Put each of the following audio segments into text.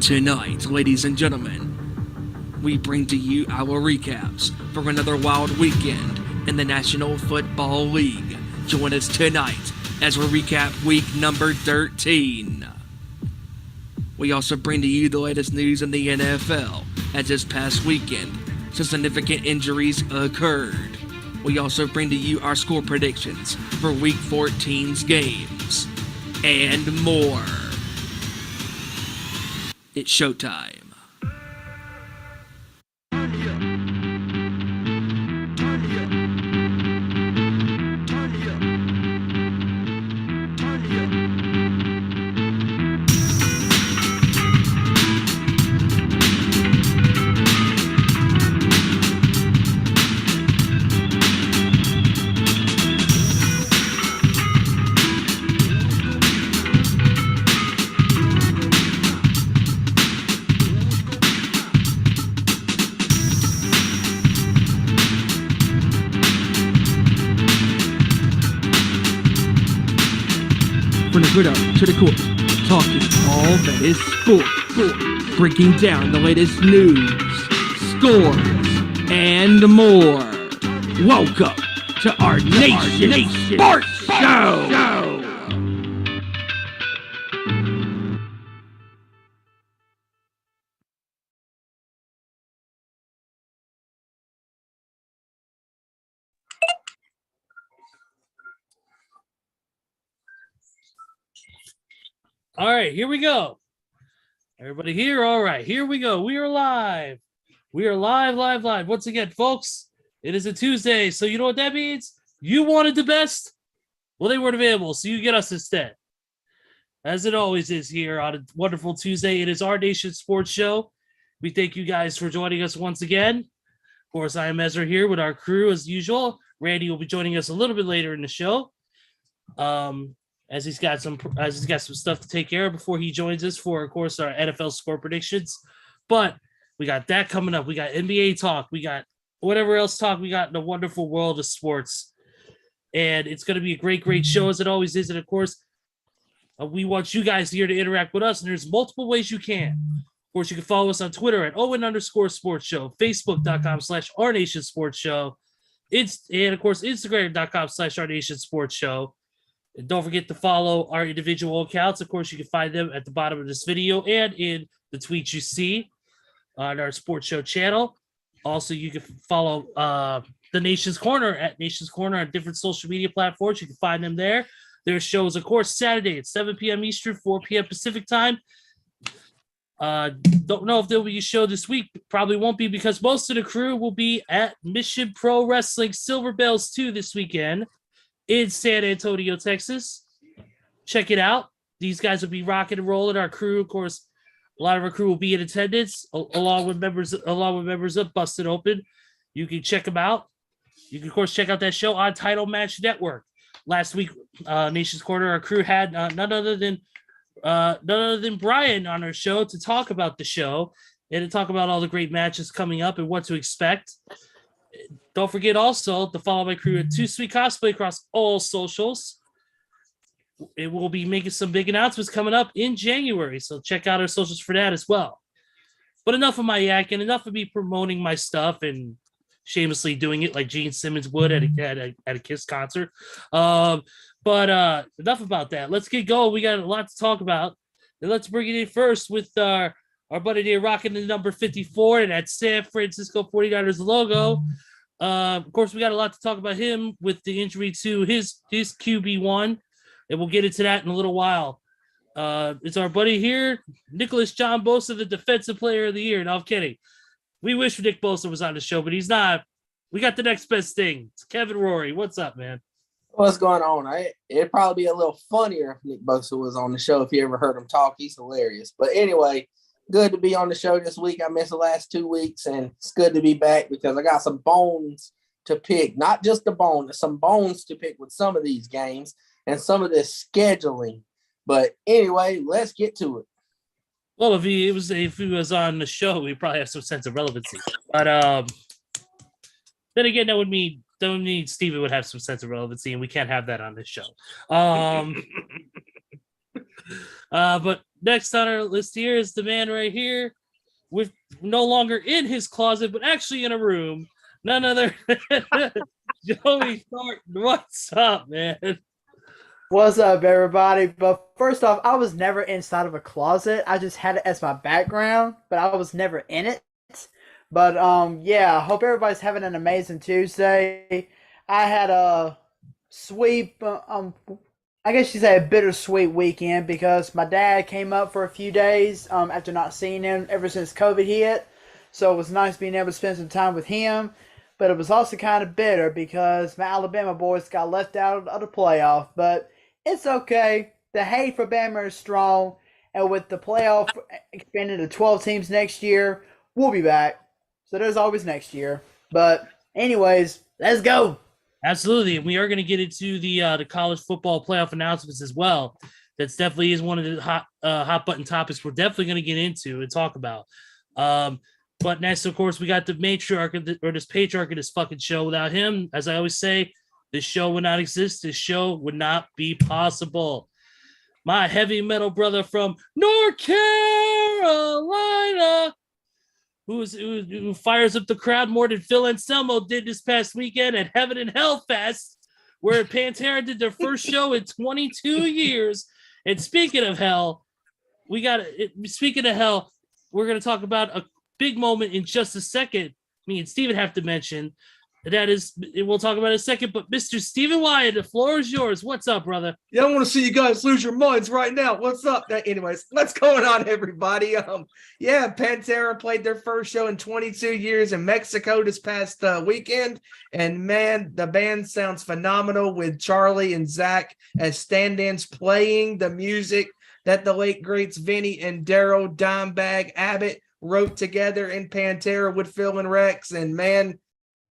Tonight, ladies and gentlemen, we bring to you our recaps for another wild weekend in the National Football League. Join us tonight as we recap week number 13. We also bring to you the latest news in the NFL, as this past weekend, some significant injuries occurred. We also bring to you our score predictions for week 14's games, and more. It's showtime. From the gridiron to the court, talking all that is sport, breaking down the latest news, scores, and more. Welcome to our Nation Sports Show. All right, here we go. Everybody here? All right, here we go. We are live. We are live. Once again, folks, it is a Tuesday, so you know what that means? You wanted the best? Well, they weren't available, so you get us instead. As it always is here on a wonderful Tuesday, it is our Nation Sports Show. We thank you guys for joining us once again. Of course, I am Ezra here with our crew as usual. Randy will be joining us a little bit later in the show. As he's got some stuff to take care of before he joins us for, of course, our NFL score predictions. But we got that coming up. We got NBA talk. We got whatever else talk we got in the wonderful world of sports. And it's going to be a great show as it always is. And, of course, we want you guys here to interact with us. And there's multiple ways you can. Of course, you can follow us on Twitter at Owen_Sports Show, Facebook.com/Our Nation Sports Show, and, of course, Instagram.com/Our Nation Sports Show. And don't forget to follow our individual accounts. Of course, you can find them at the bottom of this video and in the tweets you see on our sports show channel. Also, you can follow the Nation's Corner at Nation's Corner on different social media platforms. You can find them there. Their shows, of course, Saturday at 7 p.m. Eastern, 4 p.m. Pacific time. Don't know if there will be a show this week. Probably won't be because most of the crew will be at Mission Pro Wrestling Silver Bells 2 this weekend in San Antonio, Texas. Check it out. These guys will be rocking and rolling. Our crew, of course, a lot of our crew will be in attendance, along with members of Busted Open. You can check them out. You can, of course, check out that show on Title Match Network. Last week, Nation's Corner, our crew had none other than Brian on our show to talk about the show and to talk about all the great matches coming up and what to expect. Don't forget also to follow my crew at Too Sweet Cosplay across all socials. It will be making some big announcements coming up in January, so check out our socials for that as well. But enough of my yakking, enough of me promoting my stuff and shamelessly doing it like Gene Simmons would at a Kiss concert. But enough about that. Let's get going. We got a lot to talk about. And let's bring it in first with our buddy there rocking the number 54 and that San Francisco 49ers logo. Of course, we got a lot to talk about him with the injury to his QB1, and we'll get into that in a little while. It's our buddy here, Nicholas John Bosa, the Defensive Player of the Year. No, I'm kidding. We wish Nick Bosa was on the show, but he's not. We got the next best thing. It's Kevin Rory. What's up, man? What's going on? It'd probably be a little funnier if Nick Bosa was on the show. If you ever heard him talk, he's hilarious. But anyway, good to be on the show this week. I missed the last 2 weeks, and it's good to be back because I got some bones to pick. Not just the bone, some bones to pick with some of these games and some of this scheduling. But anyway, let's get to it. Well, if he was on the show, we probably have some sense of relevancy. But then again, that would mean Steven would have some sense of relevancy, and we can't have that on this show. But next on our list here is the man right here, with no longer in his closet, but actually in a room. None other Joey Thornton. What's up, man? What's up, everybody? But first off, I was never inside of a closet. I just had it as my background, but I was never in it. But yeah, I hope everybody's having an amazing Tuesday. I had a sweep, I guess you say a bittersweet weekend because my dad came up for a few days after not seeing him ever since COVID hit. So it was nice being able to spend some time with him. But it was also kind of bitter because my Alabama boys got left out of the playoff. But it's okay. The hate for Bama is strong. And with the playoff expanding to 12 teams next year, we'll be back. So there's always next year. But anyways, let's go. Absolutely. And we are going to get into the college football playoff announcements as well. That's definitely is one of the hot button topics we're definitely going to get into and talk about. But next, of course, we got the matriarch or this patriarch of this fucking show. Without him, as I always say, this show would not exist. This show would not be possible. My heavy metal brother from North Carolina, who fires up the crowd more than Phil Anselmo did this past weekend at Heaven and Hell Fest, where Pantera did their first show in 22 years. And speaking of hell, we're going to talk about a big moment in just a second. Me and Steven have to mention. That is, we'll talk about it in a second, but Mr. Stephen Wyatt, the floor is yours. What's up, brother? Yeah, I want to see you guys lose your minds right now. What's up? Anyways, what's going on, everybody? Pantera played their first show in 22 years in Mexico this past weekend, and man, the band sounds phenomenal with Charlie and Zach as stand-ins playing the music that the late greats Vinny and Daryl Dimebag Abbott wrote together in Pantera with Phil and Rex, and man,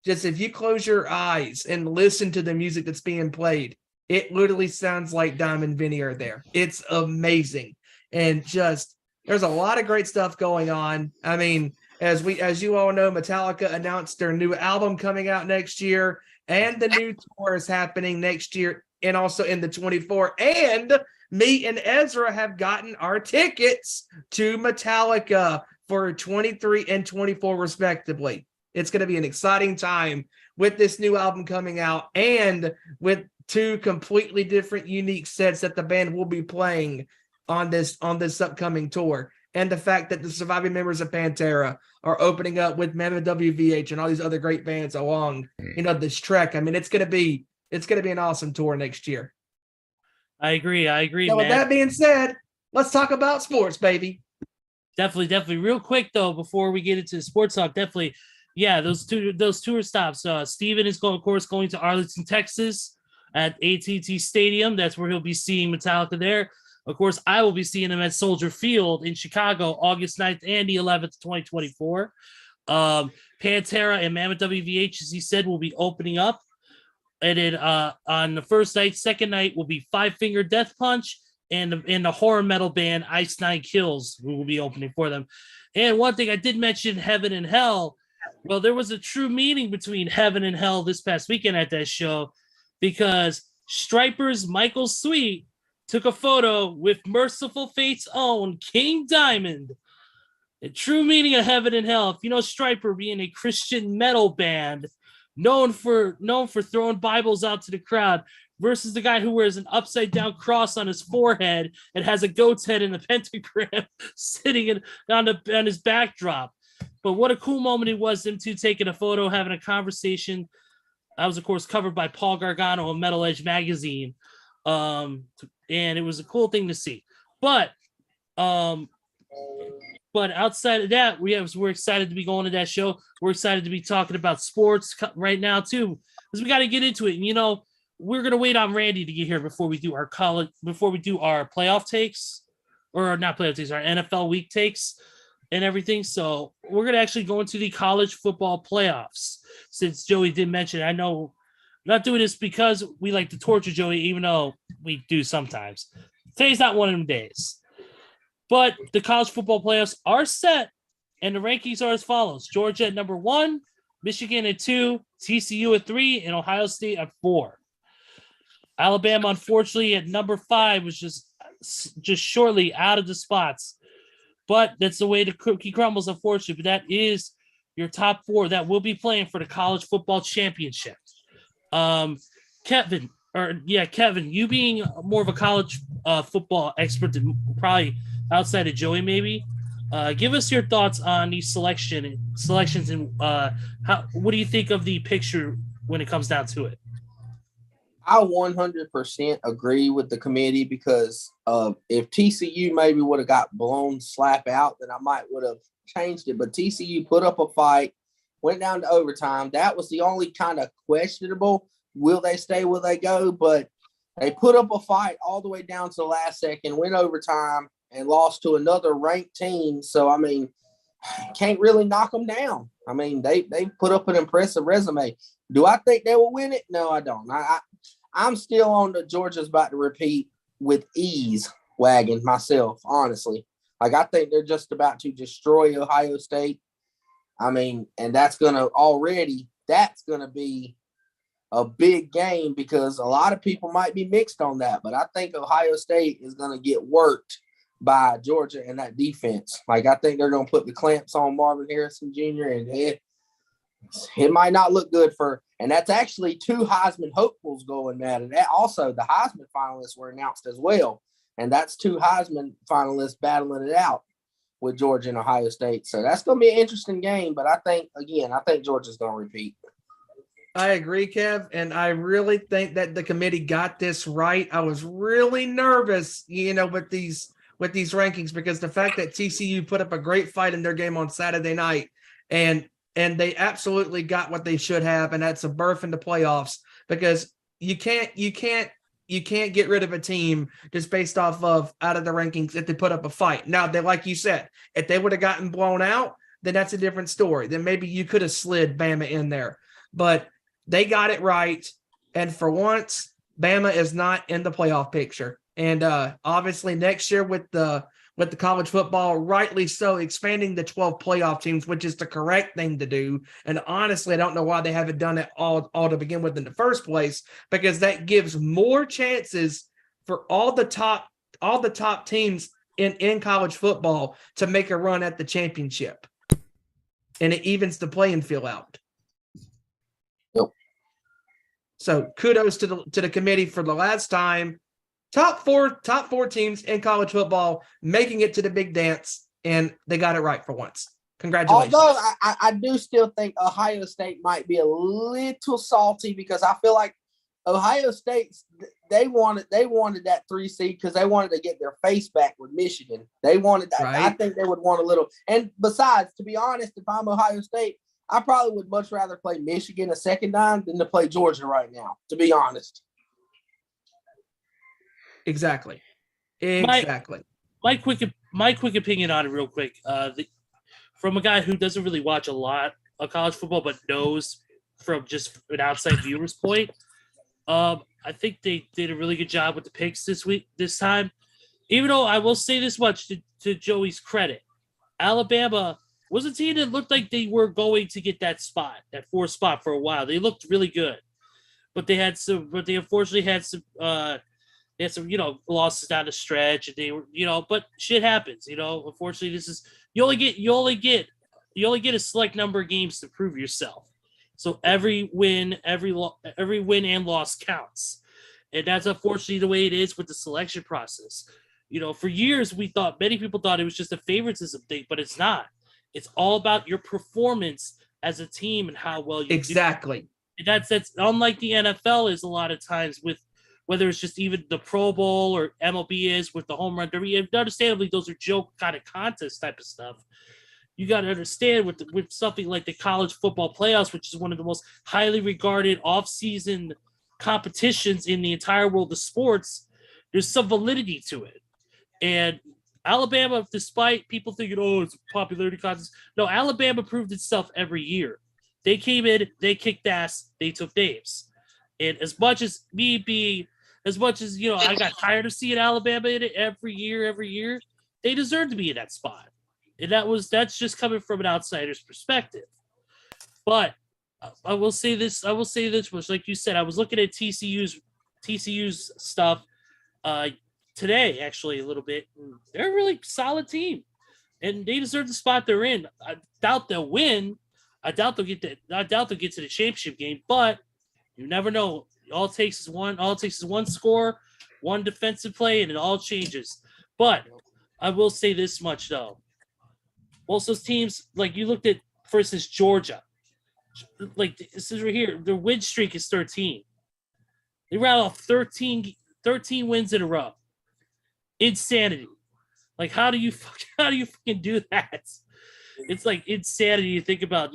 just if you close your eyes and listen to the music that's being played, it literally sounds like Dime and Vinny are there. It's amazing. And just there's a lot of great stuff going on. I mean, as you all know, Metallica announced their new album coming out next year, and the new tour is happening next year and also in the 24. And me and Ezra have gotten our tickets to Metallica for 23 and 24 respectively. It's going to be an exciting time with this new album coming out and with two completely different, unique sets that the band will be playing on this upcoming tour. And the fact that the surviving members of Pantera are opening up with Mammoth WVH and all these other great bands along, this trek. I mean, it's going to be an awesome tour next year. I agree. Now, with that being said, let's talk about sports, baby. Definitely. Real quick though, before we get into the sports talk, definitely. Yeah, those tour stops. Steven is going to Arlington, Texas at AT&T Stadium. That's where he'll be seeing Metallica there. Of course, I will be seeing him at Soldier Field in Chicago, August 9th and the 11th, 2024. Pantera and Mammoth WVH, as he said, will be opening up. And then on the first night, second night will be Five Finger Death Punch and the horror metal band Ice Nine Kills, who will be opening for them. And one thing I did mention, Heaven and Hell. Well, there was a true meeting between Heaven and Hell this past weekend at that show because Striper's Michael Sweet took a photo with Merciful Fate's own King Diamond. A true meaning of Heaven and Hell. If you know Striper being a Christian metal band known for throwing Bibles out to the crowd versus the guy who wears an upside down cross on his forehead and has a goat's head and a pentagram sitting on his backdrop. But what a cool moment it was, them two taking a photo, having a conversation. That was, of course, covered by Paul Gargano of Metal Edge magazine. And it was a cool thing to see. But outside of that, we're excited to be going to that show. We're excited to be talking about sports right now, too, because we got to get into it. And, we're going to wait on Randy to get here before we do our playoff takes, or not playoff takes, our NFL week takes and everything. So we're going to actually go into the college football playoffs. Since Joey did mention, I know I'm not doing this because we like to torture Joey, even though we do sometimes. Today's not one of them days. But the college football playoffs are set, and the rankings are as follows. Georgia at number 1, Michigan at 2, TCU at 3, and Ohio State at 4. Alabama, unfortunately, at number 5, was just just shortly out of the spots. But that's the way the cookie crumbles, unfortunately. But that is your top 4 that will be playing for the college football championship. Kevin, you being more of a college football expert than probably outside of Joey, maybe. Give us your thoughts on these selections and what do you think of the picture when it comes down to it? I 100% agree with the committee because if TCU maybe would have got blown slap out, then I might would have changed it. But TCU put up a fight, went down to overtime. That was the only kind of questionable. Will they stay? Will they go? But they put up a fight all the way down to the last second, went overtime, and lost to another ranked team. So, I mean, can't really knock them down. I mean, they put up an impressive resume. Do I think they will win it? No, I don't. I'm still on the Georgia's about to repeat with ease wagon myself, honestly. Like, I think they're just about to destroy Ohio State. I mean, and that's going to be a big game because a lot of people might be mixed on that. But I think Ohio State is going to get worked by Georgia and that defense. Like, I think they're going to put the clamps on Marvin Harrison Jr. and it might not look good and that's actually 2 Heisman hopefuls going at it. Also, the Heisman finalists were announced as well. And that's 2 Heisman finalists battling it out with Georgia and Ohio State. So that's going to be an interesting game. But I think Georgia's going to repeat. I agree, Kev. And I really think that the committee got this right. I was really nervous, with these rankings because the fact that TCU put up a great fight in their game on Saturday night and they absolutely got what they should have, and that's a berth in the playoffs because you can't get rid of a team just based off of out of the rankings if they put up a fight. Now, like you said, if they would have gotten blown out, then that's a different story. Then maybe you could have slid Bama in there. But they got it right, and for once, Bama is not in the playoff picture. And obviously next year with the college football, rightly so, expanding the 12 playoff teams, which is the correct thing to do. And honestly, I don't know why they haven't done it all to begin with in the first place, because that gives more chances for all the top teams in college football to make a run at the championship. And it evens the playing field out. Yep. So kudos to the committee for the last time. Top four teams in college football making it to the big dance, and they got it right for once. Congratulations. Although I do still think Ohio State might be a little salty because I feel like Ohio State, they wanted that 3 seed because they wanted to get their face back with Michigan. They wanted that. Right. I think they would want a little. And besides, to be honest, if I'm Ohio State, I probably would much rather play Michigan a second time than to play Georgia right now, to be honest. Exactly. My quick opinion on it real quick. From a guy who doesn't really watch a lot of college football, but knows from just an outside viewer's point, I think they did a really good job with the picks this time. Even though I will say this much to Joey's credit, Alabama was a team that looked like they were going to get that 4th spot for a while. They looked really good, but they unfortunately had some losses down the stretch, and they were, but shit happens, unfortunately this is, you only get a select number of games to prove yourself. So every win and loss counts. And that's unfortunately the way it is with the selection process. For years many people thought it was just a favoritism thing, but it's not. It's all about your performance as a team and how well you exactly do. And that's unlike the NFL is a lot of times with whether it's just even the Pro Bowl or MLB is with the home run derby. And understandably, those are joke kind of contest type of stuff. You got to understand with something like the college football playoffs, which is one of the most highly regarded off-season competitions in the entire world of sports, there's some validity to it. And Alabama, despite people thinking, it's a popularity contest, no, Alabama proved itself every year. They came in, they kicked ass, they took names. And as much as I got tired of seeing Alabama in it every year, they deserve to be in that spot. And that's just coming from an outsider's perspective. But I will say this much, like you said, I was looking at TCU's stuff. today, actually, a little bit. They're a really solid team, and they deserve the spot they're in. I doubt they'll win. I doubt they'll get to the championship game, but you never know. All it takes is one score, one defensive play, and it all changes. But I will say this much though. Most of those teams, like you looked at, for instance, Georgia. Like this is right here, their win streak is 13. They ran off 13 wins in a row. Insanity. Like how do you fucking do that? It's like insanity to think about,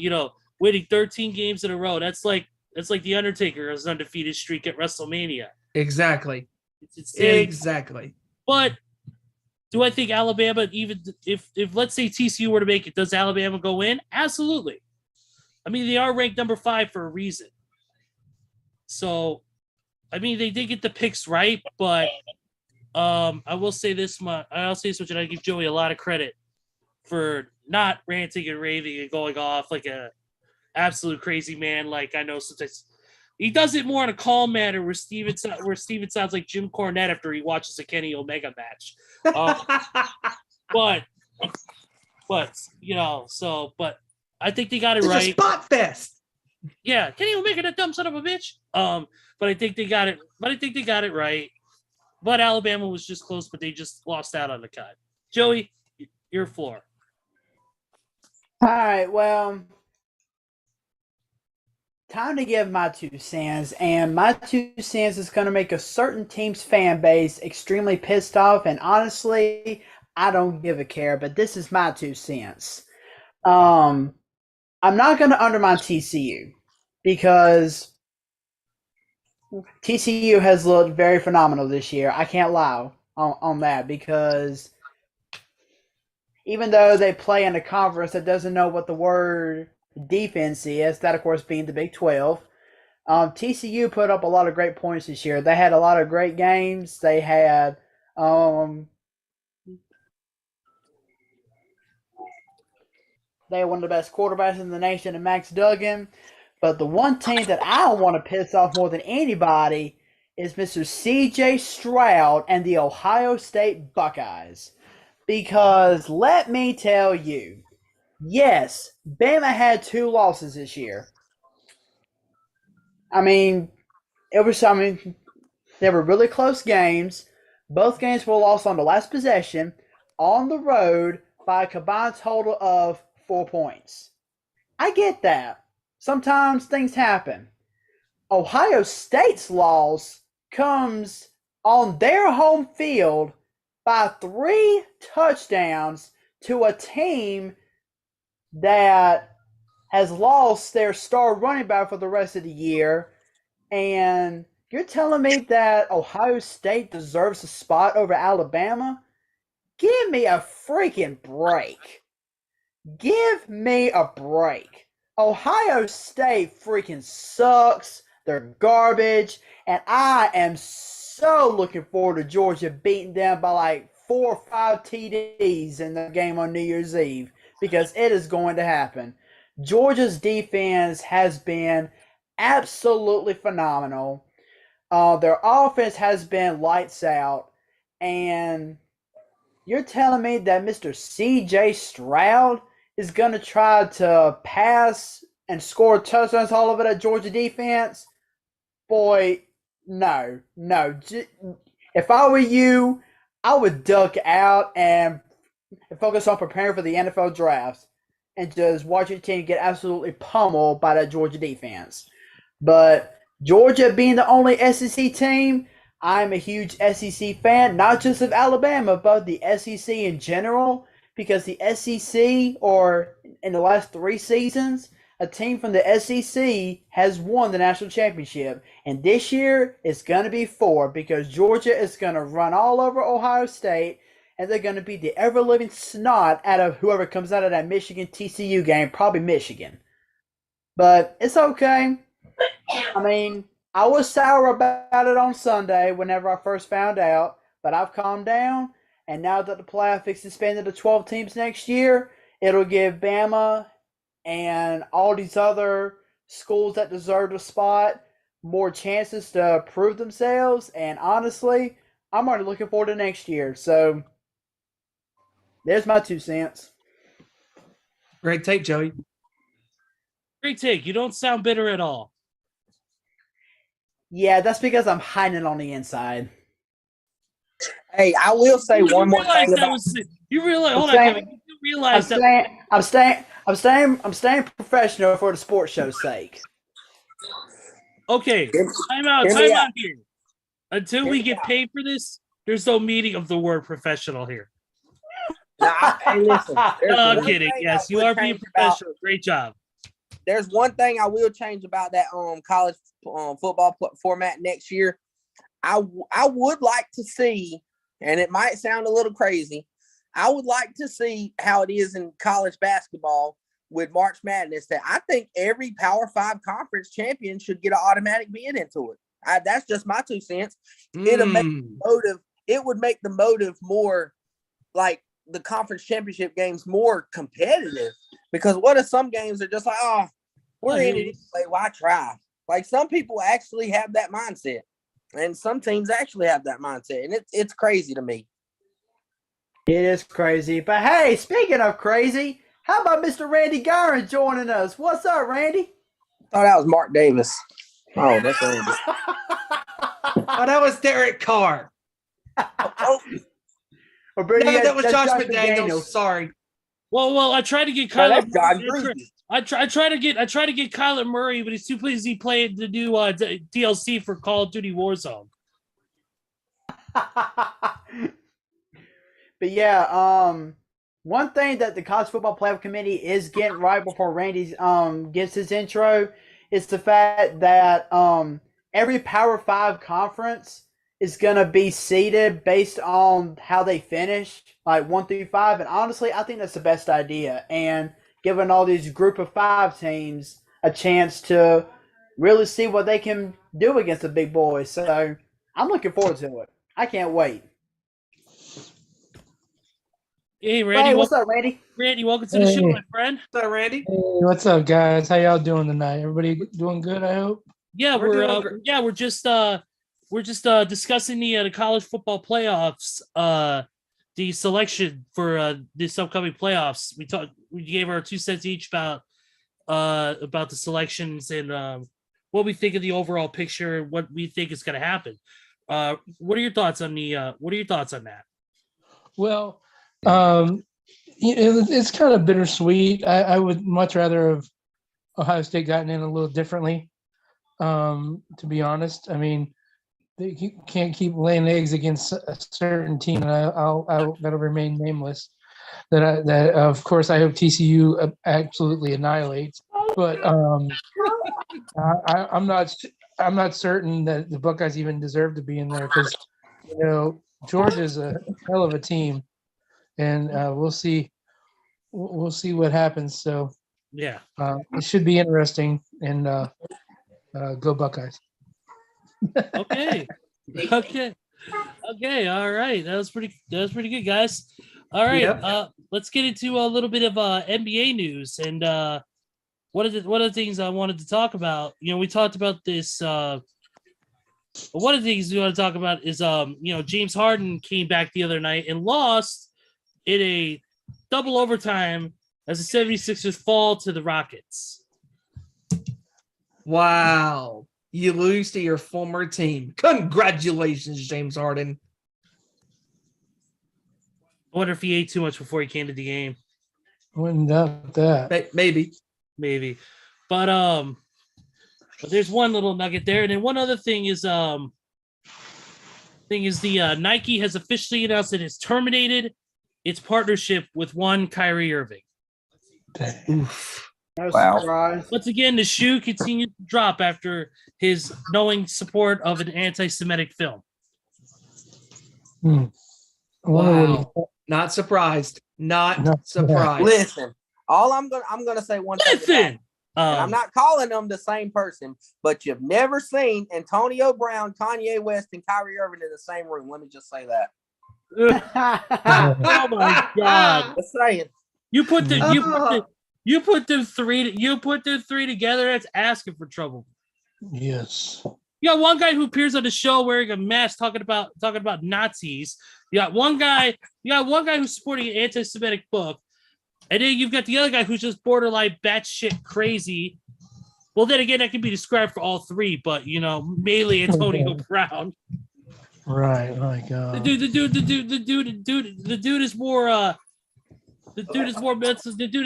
winning 13 games in a row. That's like the Undertaker's undefeated streak at WrestleMania. Exactly. It's insanity. Exactly. But do I think Alabama, even if let's say TCU were to make it, does Alabama go in? Absolutely. I mean, they are ranked number 5 for a reason. So, I mean, they did get the picks right, but I will say this much. I'll say this much, and I give Joey a lot of credit for not ranting and raving and going off like a absolute crazy man. Like I know sometimes he does it more in a calm manner, where Steven sounds like Jim Cornette after he watches a Kenny Omega match. But I think they got it right. It's a spot fest. Yeah, Kenny Omega, that dumb son of a bitch. But I think they got it. But I think they got it right. But Alabama was just close, but they just lost out on the cut. Joey, your floor. All right, well, time to give my 2 cents, and my 2 cents is going to make a certain team's fan base extremely pissed off, and honestly, I don't give a care, but this is my 2 cents. I'm not going to undermine TCU because TCU has looked very phenomenal this year. I can't lie on that, because even though they play in a conference that doesn't know what the word defense is, that of course being the Big 12, TCU put up a lot of great points this year. They had a lot of great games. They had one of the best quarterbacks in the nation in Max Duggan. But the one team that I want to piss off more than anybody is Mr. C.J. Stroud and the Ohio State Buckeyes. Because let me tell you, yes, Bama had 2 losses this year. They were really close games. Both games were lost on the last possession on the road by a combined total of 4 points. I get that. Sometimes things happen. Ohio State's loss comes on their home field by 3 touchdowns to a team that has lost their star running back for the rest of the year. And you're telling me that Ohio State deserves a spot over Alabama? Give me a freaking break. Give me a break. Ohio State freaking sucks. They're garbage. And I am so looking forward to Georgia beating them by like 4 or 5 TDs in the game on New Year's Eve, because it is going to happen. Georgia's defense has been absolutely phenomenal. Their offense has been lights out. And you're telling me that Mr. C.J. Stroud is going to try to pass and score touchdowns all over that Georgia defense? Boy, no. If I were you, I would duck out and focus on preparing for the NFL draft and just watch your team get absolutely pummeled by that Georgia defense. But Georgia being the only SEC team, I'm a huge SEC fan, not just of Alabama, but the SEC in general, because the SEC, or in the last 3 seasons, a team from the SEC has won the national championship. And this year, it's going to be 4, because Georgia is going to run all over Ohio State, and they're going to beat the ever-living snot out of whoever comes out of that Michigan TCU game, probably Michigan. But it's okay. I was sour about it on Sunday whenever I first found out, but I've calmed down. And now that the playoff is expanded to 12 teams next year, it'll give Bama and all these other schools that deserve a spot more chances to prove themselves. And honestly, I'm already looking forward to next year. So there's my 2 cents. Great take, Joey. Great take. You don't sound bitter at all. Yeah, that's because I'm hiding it on the inside. Hey, I will say You one more realize thing that about. was you realize. I'm Hold on, saying- Colin, you realize that. I'm staying professional for the sports show's sake. Okay, Hear time out me out. here. Until Hear we me get out. paid for this, there's no meaning of the word professional here. Hey, listen. there's No, I'm one kidding. thing Yes, I you would are being change about- professional. Great job. There's one thing I will change about that college football format next year. I would like to see, and it might sound a little crazy, I would like to see how it is in college basketball with March Madness. That I think every Power 5 conference champion should get an automatic bid into it. That's just my 2 cents. It'll make the motive. It would make the motive more like the conference championship games more competitive. Because what if some games are just like, oh, we're in it anyway, why try? Like some people actually have that mindset, and some teams actually have that mindset, and it's crazy to me. It is crazy. But hey, speaking of crazy, how about Mr. Randy Guerin joining us? What's up, Randy? Thought that was Mark Davis. Oh, that's Randy. Oh, that was Derek Carr. Or Brady, No, that was that's Josh McDaniels. Sorry. Well, I tried to get No, Kyler. that's John Greasy. I try to get Kyler Murray, but he's too busy playing the new DLC for Call of Duty Warzone. But yeah, one thing that the College Football Playoff Committee is getting right before Randy gives his intro is the fact that every Power 5 conference is gonna be seeded based on how they finish, like 1 through 5. And honestly, I think that's the best idea. And giving all these group of 5 teams a chance to really see what they can do against the big boys. So I'm looking forward to it. I can't wait. Hey, Randy. Hey, what's up, Randy? Randy, welcome to the show, my friend. What's up, Randy? Hey, what's up, guys? How y'all doing tonight? Everybody doing good, I hope. Yeah, We're doing great. we're just discussing the college football playoffs, the selection for this upcoming playoffs. We gave our 2 cents each about the selections and what we think of the overall picture and what we think is going to happen. What are your thoughts on that? Well, it's kind of bittersweet. I would much rather have Ohio State gotten in a little differently. To be honest, I mean, they can't keep laying eggs against a certain team, and that'll remain nameless. That of course I hope TCU absolutely annihilates, but I'm not certain that the Buckeyes even deserve to be in there because Georgia's a hell of a team, and we'll see what happens. So Yeah. it should be interesting, and go Buckeyes. Okay. Okay. All right. That was pretty good, guys. All right. Yep. Let's get into a little bit of NBA news and one of the things I wanted to talk about. We talked about this. One of the things we want to talk about is James Harden came back the other night and lost in a double overtime as the 76ers fall to the Rockets. Wow. You lose to your former team. Congratulations, James Harden. I wonder if he ate too much before he came to the game. Wouldn't doubt that. Maybe. But there's one little nugget there, and then one other thing is the Nike has officially announced that it's terminated its partnership with one Kyrie Irving. Oof. No Wow. surprise. Once again, the shoe continues to drop after his knowing support of an anti-Semitic film. I wonder what Wow. Not surprised. Not No. surprised. Listen, I'm gonna say one thing. about it. Listen, And I'm not calling them the same person, but you've never seen Antonio Brown, Kanye West, and Kyrie Irving in the same room. Let me just say that. oh my God! Just saying. You put them three together. That's asking for trouble. Yes. You got one guy who appears on the show wearing a mask talking about Nazis. You got one guy who's sporting an anti-Semitic book. And then you've got the other guy who's just borderline batshit crazy. Well, then again, that can be described for all three, but mainly Antonio Brown. Right. My God. The dude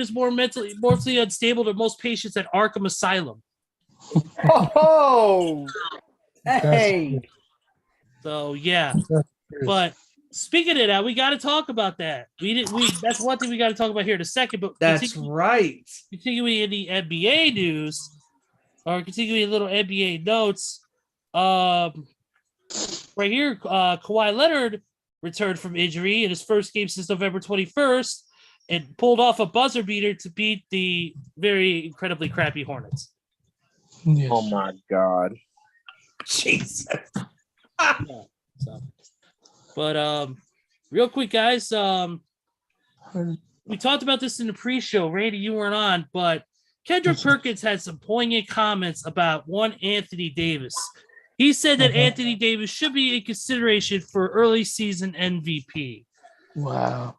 is more mentally unstable than most patients at Arkham Asylum. Oh, hey. So yeah, but speaking of that, we got to talk about that. That's one thing we got to talk about here in a second. But That's right. Continuing in the NBA news, or continuing a little NBA notes. Right here, Kawhi Leonard returned from injury in his first game since November 21st and pulled off a buzzer beater to beat the very incredibly crappy Hornets. Yes. Oh my God. Jesus. Yeah, but real quick, guys, we talked about this in the pre-show. Randy, you weren't on, but Kendrick Perkins had some poignant comments about one Anthony Davis. He said that Anthony Davis should be in consideration for early season MVP. Wow.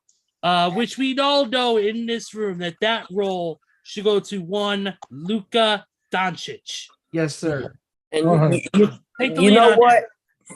Which we all know in this room that role should go to one Luka Doncic. Yes, sir. And Take the you lead know on what?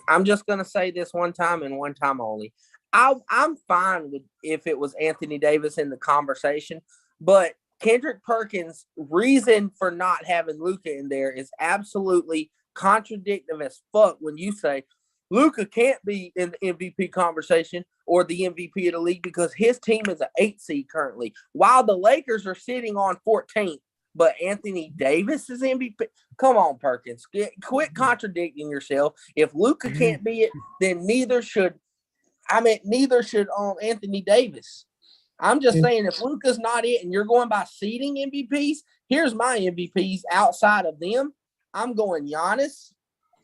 I'm just gonna say this one time and one time only. I'm fine with if it was Anthony Davis in the conversation, but Kendrick Perkins' reason for not having Luka in there is absolutely contradictive as fuck when you say Luka can't be in the MVP conversation or the MVP of the league because his team is an 8 seed currently, while the Lakers are sitting on 14th. But Anthony Davis is MVP. Come on, Perkins. Quit contradicting yourself. If Luka can't be it, then neither should Anthony Davis. I'm just saying if Luka's not it and you're going by seeding MVPs, here's my MVPs outside of them. I'm going Giannis,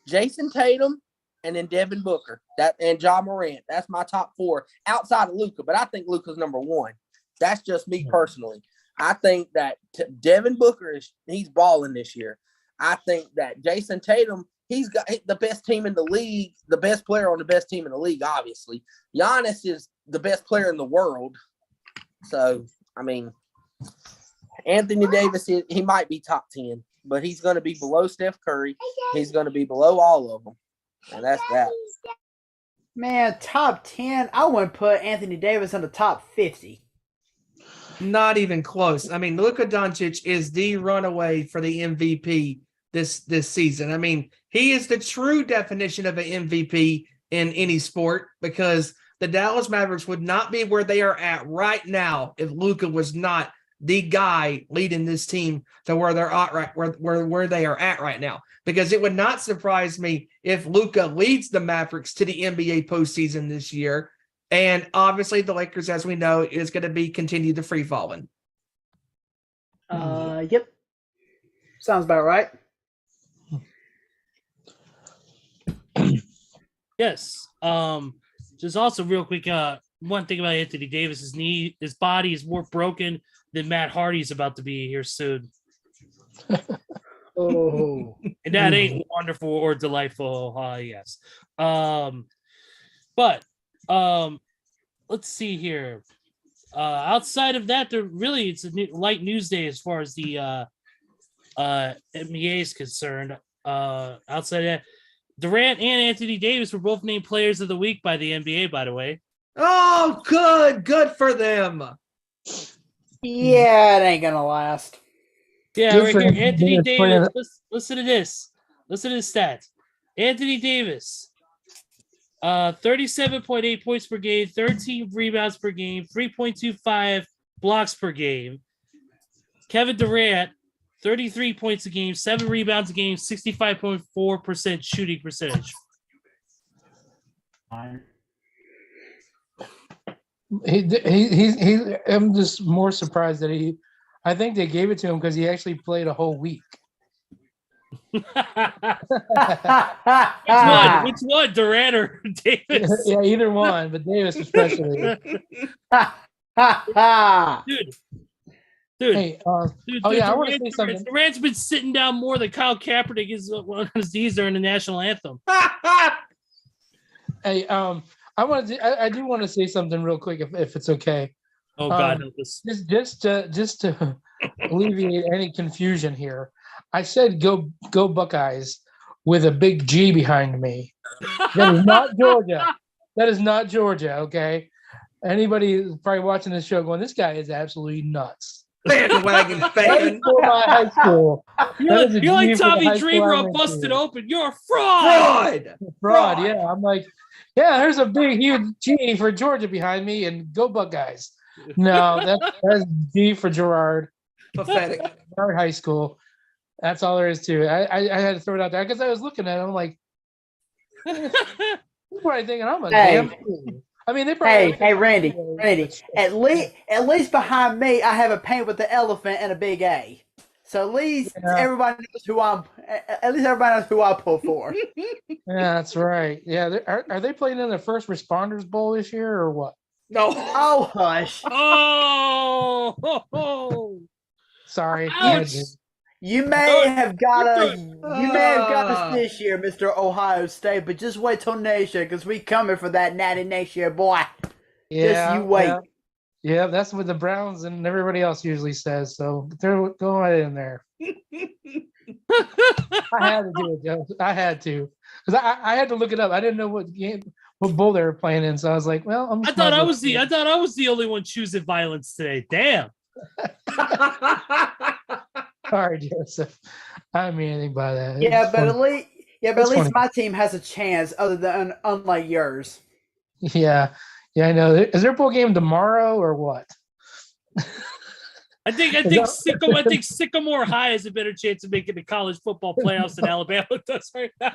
Jason Tatum, and then Devin Booker. And Ja Morant. That's my top 4 outside of Luka. But I think Luka's number 1. That's just me personally. I think that Devin Booker he's balling this year. I think that Jason Tatum, he's got the best team in the league, the best player on the best team in the league, obviously. Giannis is the best player in the world. So, I mean, Anthony Davis, he might be top 10, but he's going to be below Steph Curry. He's going to be below all of them. And that's that. Man, top 10, I wouldn't put Anthony Davis in the top 50. Not even close. I mean, Luka Doncic is the runaway for the MVP this season. I mean, he is the true definition of an MVP in any sport because the Dallas Mavericks would not be where they are at right now if Luka was not the guy leading this team to where they're at where they are at right now. Because it would not surprise me if Luka leads the Mavericks to the NBA postseason this year. And obviously, the Lakers, as we know, is going to be continue the free falling. Yep. Sounds about right. Yes. Just also real quick, one thing about Anthony Davis, his body is more broken than Matt Hardy's about to be here soon. Oh. And that ain't wonderful or delightful. Yes. But let's see here. Outside of that, it's a light news day as far as the NBA is concerned. Outside of that, Durant and Anthony Davis were both named players of the week by the NBA, by the way. Oh, good for them. Yeah, it ain't gonna last. Yeah, Good right for here. him. Anthony Davis playing- Davis. Listen to this. Listen to his stats. Anthony Davis, 37.8 points per game, 13 rebounds per game, 3.25 blocks per game. Kevin Durant, 33 points a game, 7 rebounds a game, 65.4% shooting percentage. I'm just more surprised that I think they gave it to him because he actually played a whole week. Which one, Durant or Davis? Yeah, either one, but Davis especially. Dude, Dude, Hey, dude, oh yeah, I want to Durant, say something. Durant's been sitting down more than Kyle Kaepernick is on his knees during the national anthem. Hey, I do want to say something real quick if it's okay. Oh God, help us. Just to alleviate any confusion here, I said go Buckeyes with a big G behind me. That is not Georgia. That is not Georgia. Okay. Anybody who's probably watching this show going, this guy is absolutely nuts. Bandwagon That is fan. for my high school. That is a You're like G for the Tommy high school Dreamer I on went Busted to. Open. You're a fraud. Fraud. Yeah. I'm like, yeah, there's a big, huge G for Georgia behind me, and go Buckeyes. No, that's G for Gerard. Pathetic. Gerard High School. That's all there is to it. I had to throw it out there because I was looking at it. I'm like, people are thinking I'm a damn fool. I mean, they probably. Hey, Randy. At least behind me, I have a paint with the elephant and a big A. So at least everybody knows who I'm. At least everybody knows who I pull for. Yeah, that's right. Yeah, are they playing in the First Responders Bowl this year or what? No. Oh hush! Oh, Sorry. Ouch. You may have got us this year, Mr. Ohio State, but just wait till next year because we coming for that natty next year, boy. Just you wait. Yeah, that's what the Browns and everybody else usually says. So they're going right in there. I had to do it, Joe. I had to because I had to look it up. I didn't know what bowl they were playing in, so I was like, well, I thought I was the only one choosing violence today. Damn. Sorry, Joseph. I don't mean anything by that. Yeah, but funny. at least my team has a chance, other than unlike yours. Yeah, I know. Is there a bowl game tomorrow or what? I think Sycamore High has a better chance of making the college football playoffs than Alabama does right now.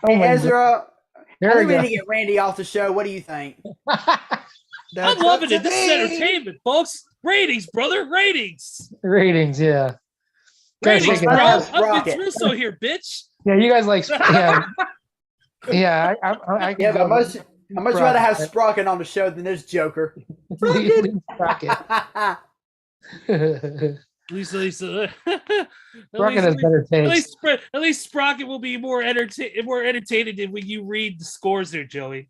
Hey, Ezra, I think we go. need to get Randy off the show. What do you think? I'm loving it. This is entertainment, folks. Ratings, brother. Ratings. Ratings, yeah. Ratings, bro. Let's I'm rock Vince it. Russo here, bitch. Yeah, you guys like, yeah. I Yeah, but much rather have Sprocket. Sprocket on the show than this Joker. Sprocket. Lisa. Sprocket has better taste. At least Sprocket will be more entertaining when you read the scores there, Joey.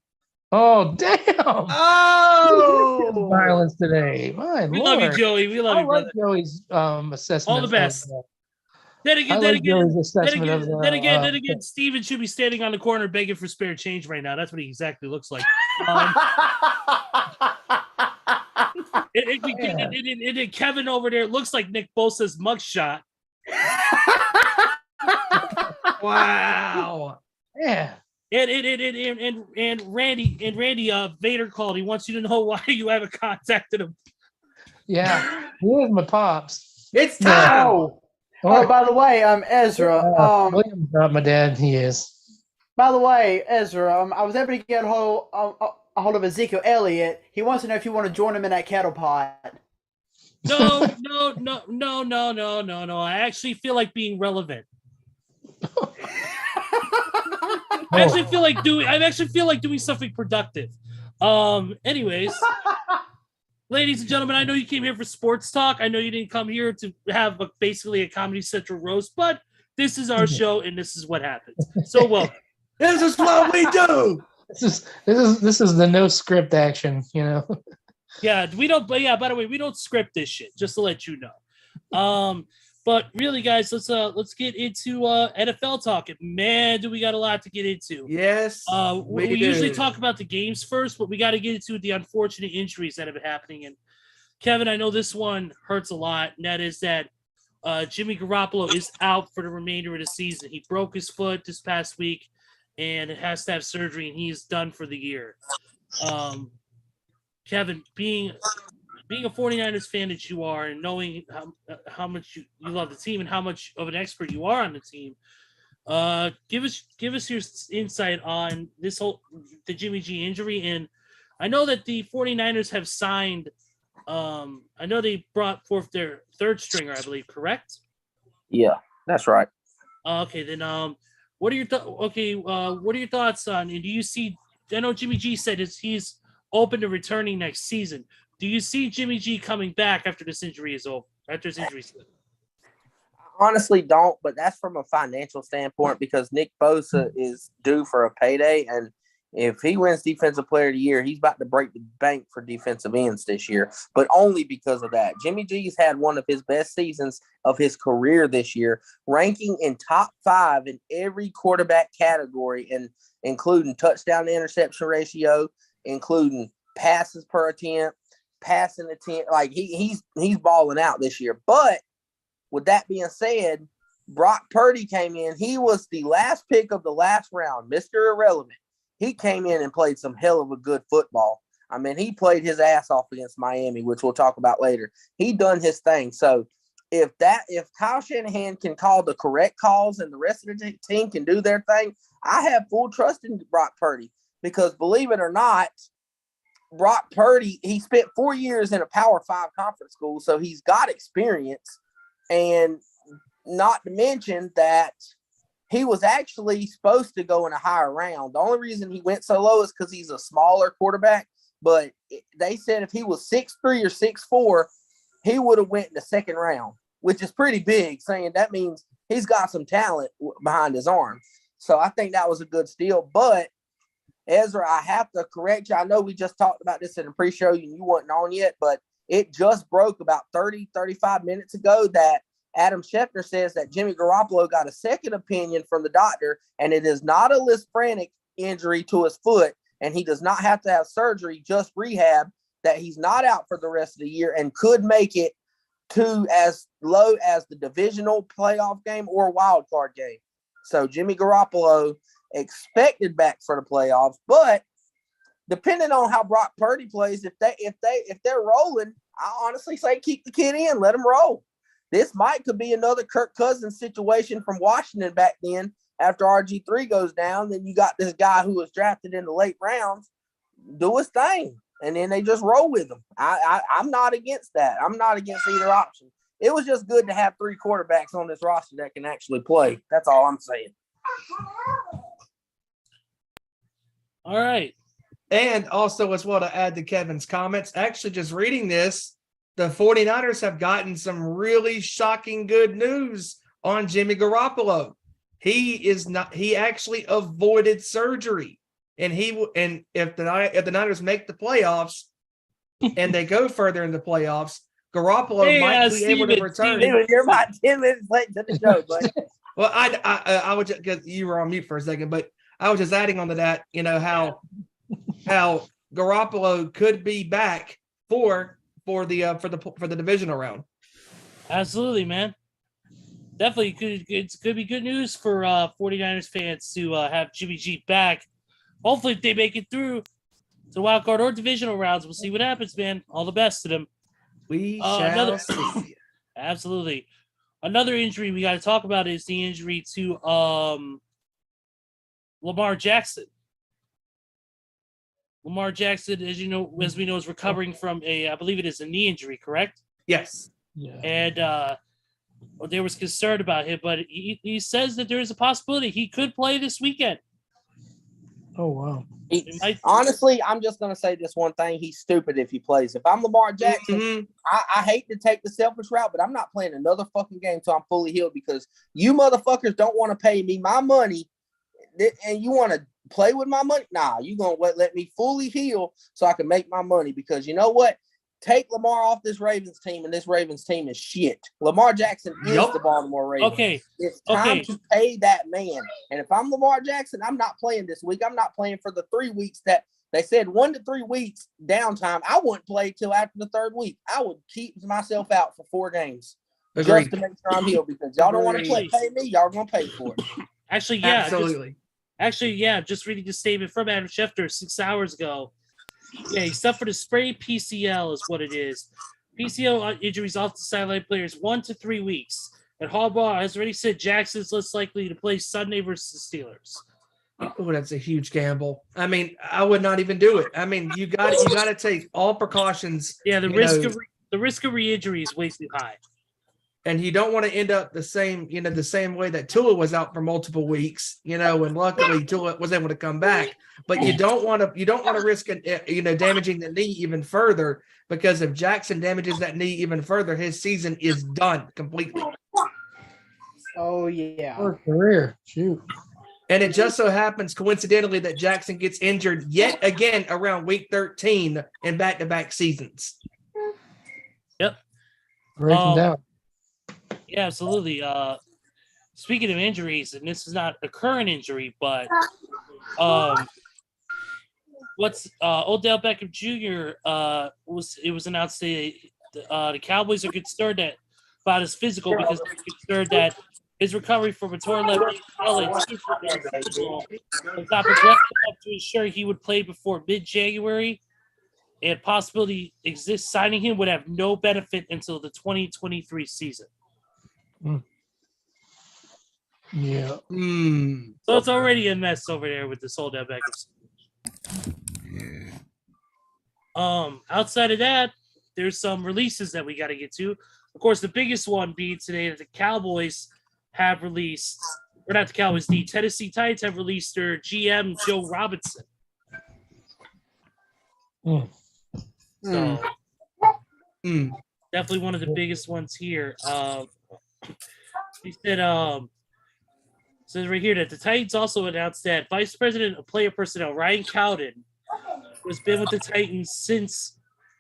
Oh, damn. Oh, Violence today. My We Lord. love you, Joey. We love I you, like brother. Joey's assessment. All the best. Then again, Steven should be standing on the corner begging for spare change right now. That's what he exactly looks like. And Kevin over there looks like Nick Bosa's mugshot. wow. Yeah. And Randy Vader called. He wants you to know why you haven't contacted him. Yeah. He is my pops. It's time. Oh, by the way, Ezra. William's not my dad. He is. By the way, Ezra, I was able to get a hold of Ezekiel Elliott. He wants to know if you want to join him in that cattle pot. No. I actually feel like being relevant. I actually feel like doing something productive. Anyways, ladies and gentlemen, I know you came here for sports talk. I know you didn't come here to have basically a Comedy Central roast, but this is our show and this is what happens. So welcome. This is what we do. This is the no script action, you know. Yeah, we don't. But yeah, by the way, we don't script this shit. Just to let you know. But really, guys, let's get into NFL talk. Man, do we got a lot to get into? Yes. We usually talk about the games first, but we got to get into the unfortunate injuries that have been happening. And Kevin, I know this one hurts a lot, and that is that Jimmy Garoppolo is out for the remainder of the season. He broke his foot this past week, and has to have surgery, and he's done for the year. Kevin, being a 49ers fan that you are, and knowing how much you love the team and how much of an expert you are on the team, give us your insight on the Jimmy G injury. And I know that the 49ers have signed. I know they brought forth their third stringer, I believe. Correct? Yeah, that's right. Okay, then what are your what are your thoughts on? And do you see? I know Jimmy G said he's open to returning next season. Do you see Jimmy G coming back after this injury is over? after his injury? Honestly don't, but that's from a financial standpoint because Nick Bosa is due for a payday, and if he wins Defensive Player of the Year, he's about to break the bank for defensive ends this year, but only because of that. Jimmy G's had one of his best seasons of his career this year, ranking in top 5 in every quarterback category, and including touchdown to interception ratio, including passes per attempt, passing attempt. Like he's balling out this year. But with that being said, Brock Purdy came in. He was the last pick of the last round, Mr. Irrelevant. He came in and played some hell of a good football. I mean, he played his ass off against Miami, which we'll talk about later. He done his thing. So if Kyle Shanahan can call the correct calls and the rest of the team can do their thing, I have full trust in Brock Purdy because believe it or not, Brock Purdy, he spent 4 years in a Power 5 conference school, so he's got experience. And not to mention that he was actually supposed to go in a higher round. The only reason he went so low is because he's a smaller quarterback. But they said if he was 6'3" or 6'4", he would have went in the second round, which is pretty big, saying that means he's got some talent behind his arm. So I think that was a good steal. But, Ezra, I have to correct you. I know we just talked about this in the pre-show and you weren't on yet, but it just broke about 35 minutes ago that Adam Schefter says that Jimmy Garoppolo got a second opinion from the doctor, and it is not a lisfranc injury to his foot, and he does not have to have surgery, just rehab, that he's not out for the rest of the year and could make it to as low as the divisional playoff game or wild card game. So Jimmy Garoppolo expected back for the playoffs, but depending on how Brock Purdy plays, if they're rolling, I honestly say keep the kid in, let him roll. This could be another Kirk Cousins situation from Washington back then. After RG3 goes down, then you got this guy who was drafted in the late rounds do his thing, and then they just roll with him. I'm not against that. I'm not against either option. It was just good to have 3 quarterbacks on this roster that can actually play. That's all I'm saying. All right. And also as well to add to Kevin's comments, actually just reading this, the 49ers have gotten some really shocking good news on Jimmy Garoppolo. He actually avoided surgery. And if the Niners make the playoffs and they go further in the playoffs, Garoppolo might be able to return. Steven, you're about 10 minutes late to the show, buddy. Well, I would just, because you were on mute for a second, but I was just adding on to that, how Garoppolo could be back for the divisional round. Absolutely, man. Definitely it could be good news for 49ers fans to have Jimmy G back. Hopefully, if they make it through to wild card or divisional rounds, we'll see what happens, man. All the best to them. We shall see. Absolutely. Another injury we got to talk about is the injury to Lamar Jackson. Lamar Jackson, as we know, is recovering from I believe it is a knee injury, correct? Yes. Yeah. And there was concern about him, but he says that there is a possibility he could play this weekend. Oh, wow. Honestly, I'm just going to say this one thing. He's stupid if he plays. If I'm Lamar Jackson, I hate to take the selfish route, but I'm not playing another fucking game until I'm fully healed because you motherfuckers don't want to pay me my money and you want to play with my money. Nah, you going to let me fully heal so I can make my money because you know what? Take Lamar off this Ravens team, and this Ravens team is shit. Lamar Jackson is the Baltimore Ravens. Okay. It's time to pay that man. And if I'm Lamar Jackson, I'm not playing this week. I'm not playing for the 3 weeks that they said 1 to 3 weeks downtime. I wouldn't play till after the 3rd week. I would keep myself out for 4 games just to make sure I'm healed because y'all don't want to pay me. Y'all going to pay for it. Actually, yeah. Absolutely. Just reading the statement from Adam Schefter 6 hours ago. Yeah, he suffered a sprained PCL is what it is. PCL injuries often sideline players 1 to 3 weeks. And Harbaugh has already said Jackson's less likely to play Sunday versus the Steelers. Oh, that's a huge gamble. I mean, I would not even do it. I mean, you got to take all precautions. Yeah, the risk of re-injury is way too high. And you don't want to end up the same way that Tua was out for multiple weeks, and luckily Tua was able to come back. But you don't want to risk damaging the knee even further, because if Jackson damages that knee even further, his season is done completely. Oh yeah. For career. Shoot. And it just so happens coincidentally that Jackson gets injured yet again around week 13 in back-to-back seasons. Yep. Breaking down. Yeah, absolutely. Speaking of injuries, and this is not a current injury, but Odell Beckham Jr. was announced the Cowboys are concerned about his physical, because they're concerned that his recovery from a torn left ACL was not progressed enough to ensure he would play before mid-January, and possibility exists signing him would have no benefit until the 2023 season. Yeah. So it's already a mess over there with this whole Beckham. Outside of that, there's some releases that we got to get to. Of course, the biggest one being today that the Cowboys have released, or not the Cowboys, the Tennessee Titans have released their GM, Joe Robinson. So definitely one of the biggest ones here. He said, says right here that the Titans also announced that Vice President of Player Personnel Ryan Cowden, who has been with the Titans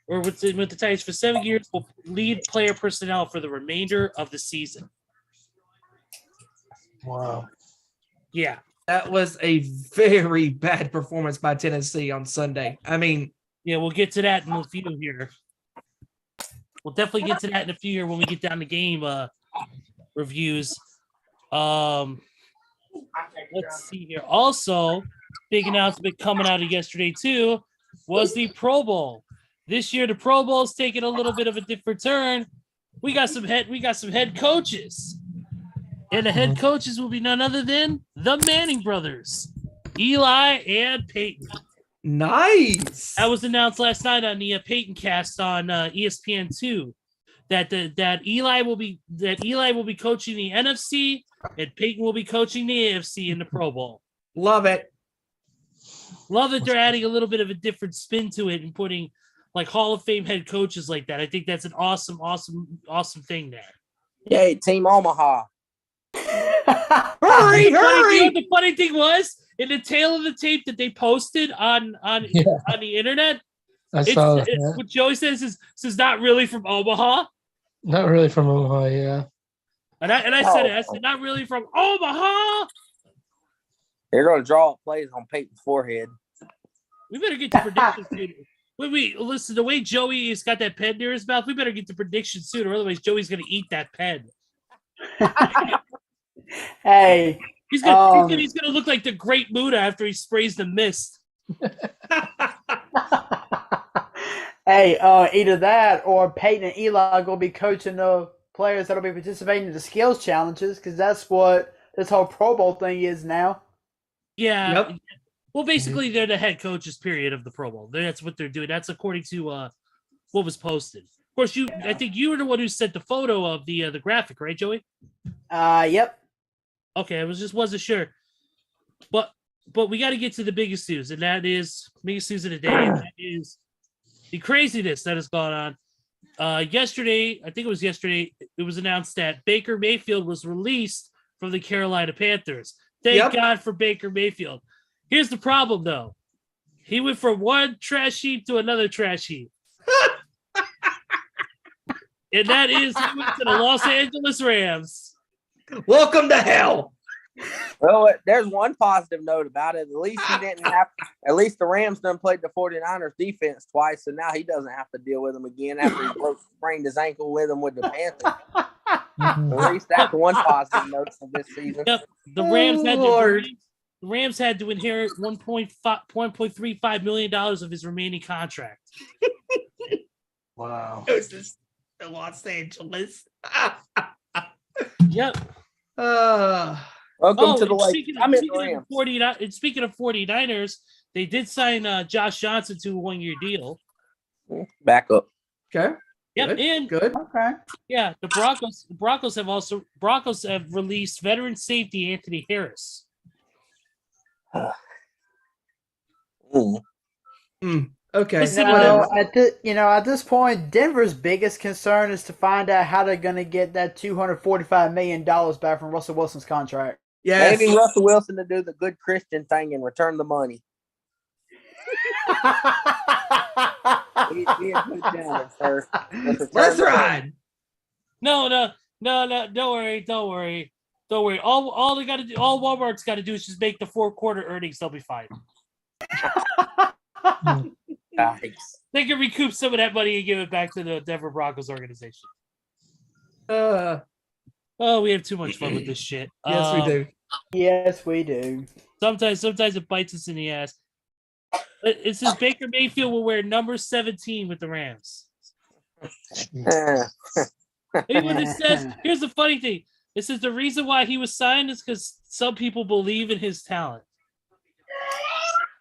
with the Titans for 7 years, will lead player personnel for the remainder of the season. Wow. Yeah. That was a very bad performance by Tennessee on Sunday. I mean, yeah, we'll get to that in a few here. We'll definitely get to that in a few here when we get down to game reviews. Let's see here. Also, big announcement coming out of yesterday too was the Pro Bowl. This year, the Pro Bowl's taking a little bit of a different turn. We got some head coaches, and the head coaches will be none other than the Manning brothers, Eli and Peyton. Nice. That was announced last night on the Peyton Cast on ESPN2. That Eli will be coaching the NFC and Peyton will be coaching the AFC in the Pro Bowl. Love it. Love that they're adding a little bit of a different spin to it and putting like Hall of Fame head coaches like that. I think that's an awesome thing there. Yay, Team Omaha. Hurry! You know what the funny thing was? In the tail of the tape that they posted on the internet, I saw that. What Joey says is not really from Omaha. Not really from Omaha, yeah. And I said it. I said not really from Omaha. They're going to draw up plays on Peyton's forehead. We better get to predictions soon. Wait, listen, the way Joey has got that pen near his mouth, we better get to predictions sooner. Otherwise, Joey's going to eat that pen. Hey. He's gonna look like the Great Muda after he sprays the mist. Hey, either that or Peyton and Eli are going to be coaching the players that will be participating in the skills challenges, because that's what this whole Pro Bowl thing is now. Yeah. Yep. Well, basically, they're the head coaches, period, of the Pro Bowl. That's what they're doing. That's according to what was posted. Of course, I think you were the one who sent the photo of the graphic, right, Joey? Yep. Okay, I wasn't sure. But we got to get to the biggest news, and that is biggest news of the day. And that is the craziness that has gone on. Yesterday, I think it was yesterday, it was announced that Baker Mayfield was released from the Carolina Panthers. Thank God for Baker Mayfield. Here's the problem, though. He went from one trash heap to another trash heap. And that is he went to the Los Angeles Rams. Welcome to hell. Well, there's one positive note about it. At least he didn't have. At least the Rams done played the 49ers defense twice, so now he doesn't have to deal with them again after he sprained his ankle with them with the Panthers. At least that's one positive note of this season. Yep, the Rams had to inherit $1.35 million of his remaining contract. Wow. It was just Los Angeles. Yep. Welcome to the lake. Speaking of 49ers, they did sign Josh Johnson to a 1-year deal. Back up. Okay. Yep, Good. and Good. Okay. yeah, the Broncos have released veteran safety Anthony Harris. Okay. Listen, At this point, Denver's biggest concern is to find out how they're going to get that $245 million back from Russell Wilson's contract. Yes. Maybe Russell Wilson to do the good Christian thing and return the money. He had put it down there, sir. Let's ride. No, don't worry. All they got to do, all Walmart's got to do is just make the 4-quarter earnings. They'll be fine. Nice. They can recoup some of that money and give it back to the Denver Broncos organization. Oh, we have too much fun with this shit. Yes, we do. Yes, we do. Sometimes it bites us in the ass. It says Baker Mayfield will wear number 17 with the Rams. Even it says, here's the funny thing. It says the reason why he was signed is because some people believe in his talent.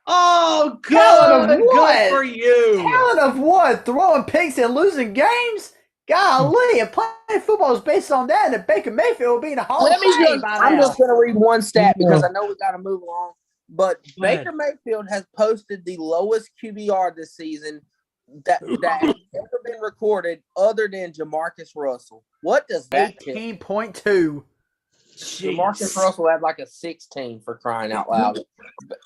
Oh, Talent of good. what? Good for you. Talent of what? Throwing picks and losing games? Golly, and playing football is based on that, and Baker Mayfield being a Hall of Fame by I'm now. just going to read one stat because I know we got to move along. But Go ahead. Baker Mayfield has posted the lowest QBR this season that has ever been recorded other than Jamarcus Russell. What does that tell? 18.2. Jamarcus Russell had like a 16 for crying out loud.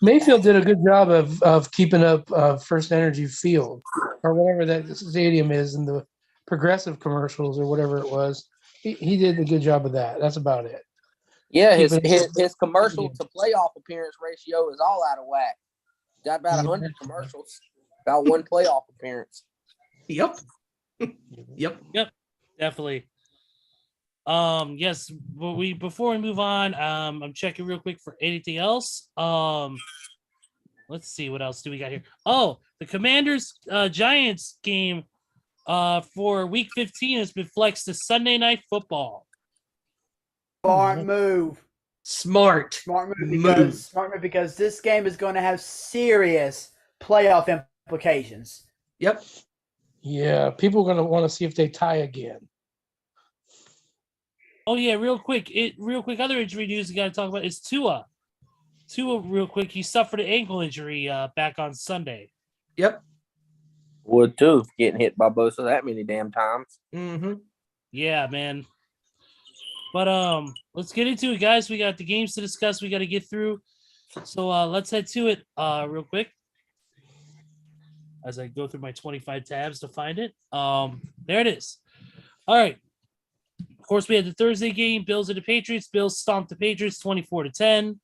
Mayfield did a good job of keeping up First Energy Field or whatever that stadium is in the Progressive commercials or whatever it was. He did a good job of that. That's about it. Yeah, his commercial to playoff appearance ratio is all out of whack. Got about 100 commercials, about one playoff appearance. Yep. Definitely. Yes, but before we move on, I'm checking real quick for anything else. Let's see what else do we got here. Oh, the Commanders Giants game for week 15 has been flexed to Sunday Night Football. Smart move because this game is going to have serious playoff implications. Yep. Yeah, people are going to want to see if they tie again. Oh yeah, real quick. Other injury news we got to talk about is Tua. Tua, real quick. He suffered an ankle injury back on Sunday. Yep. Would too, getting hit by both of that many damn times. Mm-hmm. Yeah, man. But let's get into it, guys. We got the games to discuss. We got to get through. So let's head to it real quick. As I go through my 25 tabs to find it. There it is. All right. Of course, we had the Thursday game, Bills and the Patriots. Bills stomped the Patriots 24-10.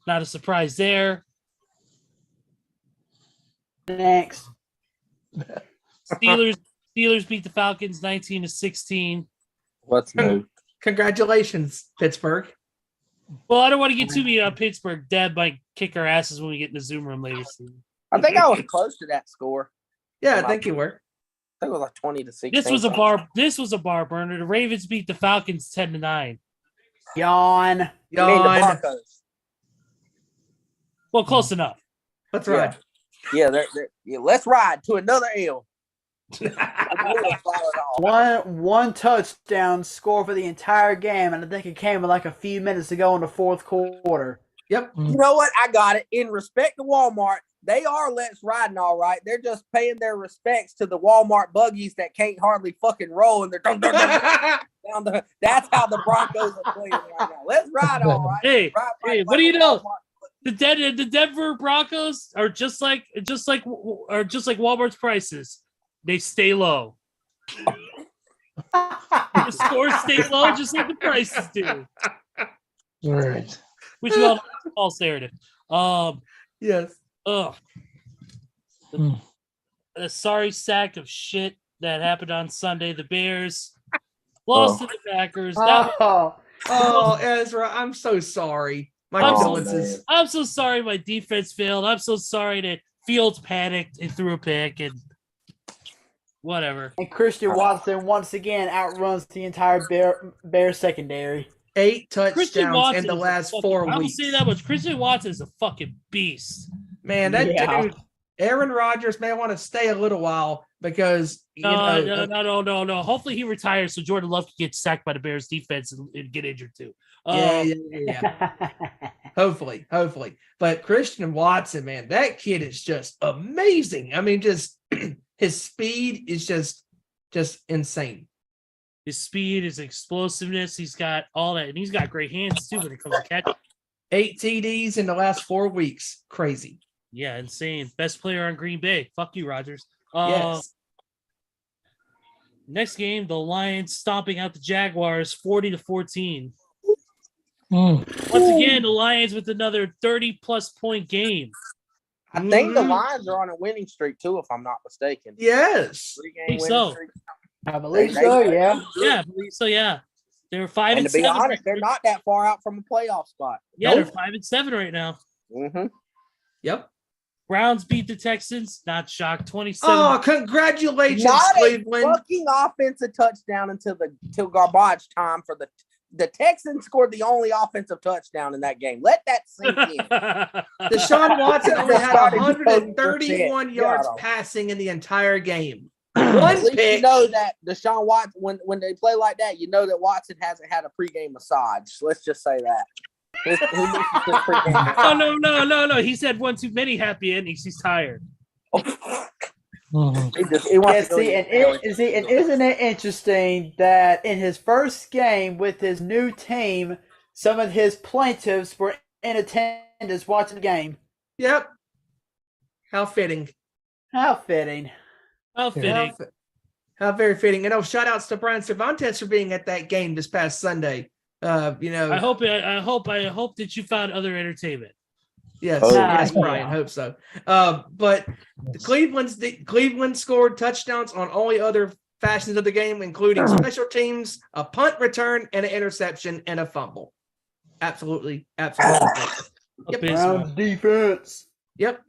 Not a surprise there. Next. Steelers beat the Falcons 19-16. What's new? Congratulations, Pittsburgh. Well, I don't want to get too many on Pittsburgh. Dad might kick our asses when we get in the Zoom room later. I think I was close to that score. Yeah, I think you were. I think it was like 20-16. This was a bar burner. The Ravens beat the Falcons 10-9. Yawn. I mean, the Broncos. Well, close enough. That's right. Yeah, let's ride to another L. One touchdown score for the entire game, and I think it came with like a few minutes to go in the fourth quarter. Yep. You know what? I got it. In respect to Walmart, they are let's riding all right. They're just paying their respects to the Walmart buggies that can't hardly fucking roll, and they're down the. That's how the Broncos are playing right now. Let's ride all right. Hey, what do you know? Walmart. The Denver Broncos are just like Walmart's prices. They stay low. The scores stay low, just like the prices do. All right. Which is all false narrative. Yes. The sorry sack of shit that happened on Sunday. The Bears lost to the Packers. Oh, Ezra, I'm so sorry. My condolences. I'm so sorry my defense failed. I'm so sorry that Fields panicked and threw a pick and whatever. And Christian Watson once again outruns the entire Bear secondary. 8 touchdowns in the last 4 weeks. I will say that much. Christian Watson is a fucking beast. Man, that dude, Aaron Rodgers may want to stay a little while because No. Hopefully he retires so Jordan Love can get sacked by the Bears defense and get injured too. Yeah. Hopefully. But Christian Watson, man, that kid is just amazing. I mean, just his speed is just insane. His speed, his explosiveness, he's got all that, and he's got great hands too when it comes to catching. 8 TDs in the last 4 weeks. Crazy. Yeah, insane. Best player on Green Bay. Fuck you, Rodgers. Yes. Next game, the Lions stomping out the Jaguars 40-14. Mm. Once again, the Lions with another 30-plus point game. I think the Lions are on a winning streak too, if I'm not mistaken. Yes. 3-game think winning so. streak. I believe so, yeah. Yeah, I believe so, yeah. They're 5 And and to be 7. honest, they're not that far out from a playoff spot. Yeah, they're 5 and 7 right now. Mm-hmm. Yep. Browns beat the Texans. Not shocked. 27. Oh, congratulations, Not a Cleveland. fucking offensive touchdown until garbage time for the Texans scored the only offensive touchdown in that game. Let that sink in. Deshaun Watson only had Started 131 30%. yards Yeah. passing in the entire game. At One least pick. you know that Deshaun Watson, when they play like that, you know that Watson hasn't had a pregame massage. Let's just say that. He misses his pregame massage. No. He's had one too many happy endings. He's tired. Mhm. He wants to go And isn't it interesting that in his first game with his new team, some of his plaintiffs were in attendance watching the game? Yep. How fitting. How fitting. How fitting. How very fitting. And shout outs to Brian Cervantes for being at that game this past Sunday. I hope that you found other entertainment. Yes, Oh, yes, yeah. Brian. Hope so. But Cleveland scored touchdowns on all the other fashions of the game, including special teams, a punt return, and an interception and a fumble. Absolutely. Yep. Browns defense. Yep.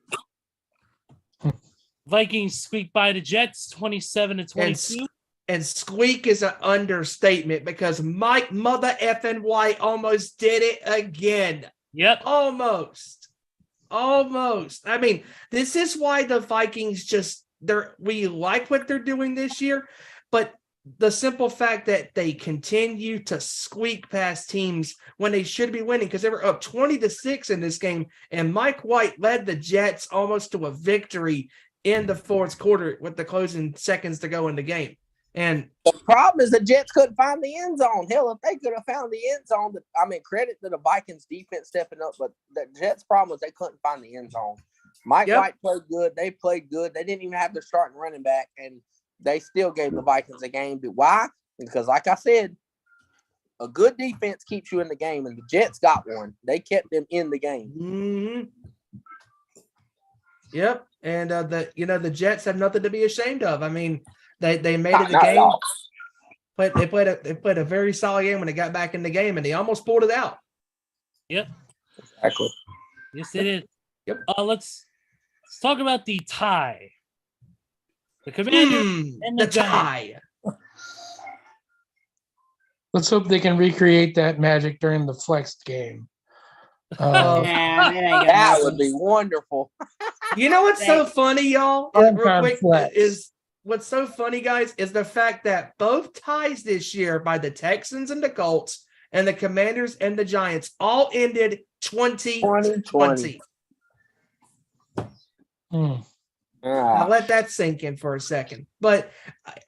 Vikings squeak by the Jets 27-22. And squeak is an understatement because Mike Mother effing White almost did it again. Yep. Almost. I mean, this is why the Vikings we like what they're doing this year, but the simple fact that they continue to squeak past teams when they should be winning, because they were up 20-6 in this game, and Mike White led the Jets almost to a victory in the fourth quarter with the closing seconds to go in the game. And The problem is the Jets couldn't find the end zone. Hell, if they could have found the end zone, credit to the Vikings defense stepping up, but the Jets' problem was they couldn't find the end zone. Mike White played good. They played good. They didn't even have their starting running back, and they still gave the Vikings a game. Why? Because, like I said, a good defense keeps you in the game, and the Jets got one. They kept them in the game. mm-hmm. Yep. And the Jets have nothing to be ashamed of. I mean, they made it a Not at game. all. But they played a very solid game when they got back in the game, and they almost pulled it out. Yep. Exactly. Yes, they did. Yep. Let's talk about the tie. The Commanders and the tie. Let's hope they can recreate that magic during the flexed game. Yeah, it ain't gonna That happen. would be wonderful. You know what's so funny, y'all? Fun Real quick, flex. is what's so funny, guys, is the fact that both ties this year by the Texans and the Colts and the Commanders and the Giants all ended 20-20. Mm. Now let that sink in for a second. But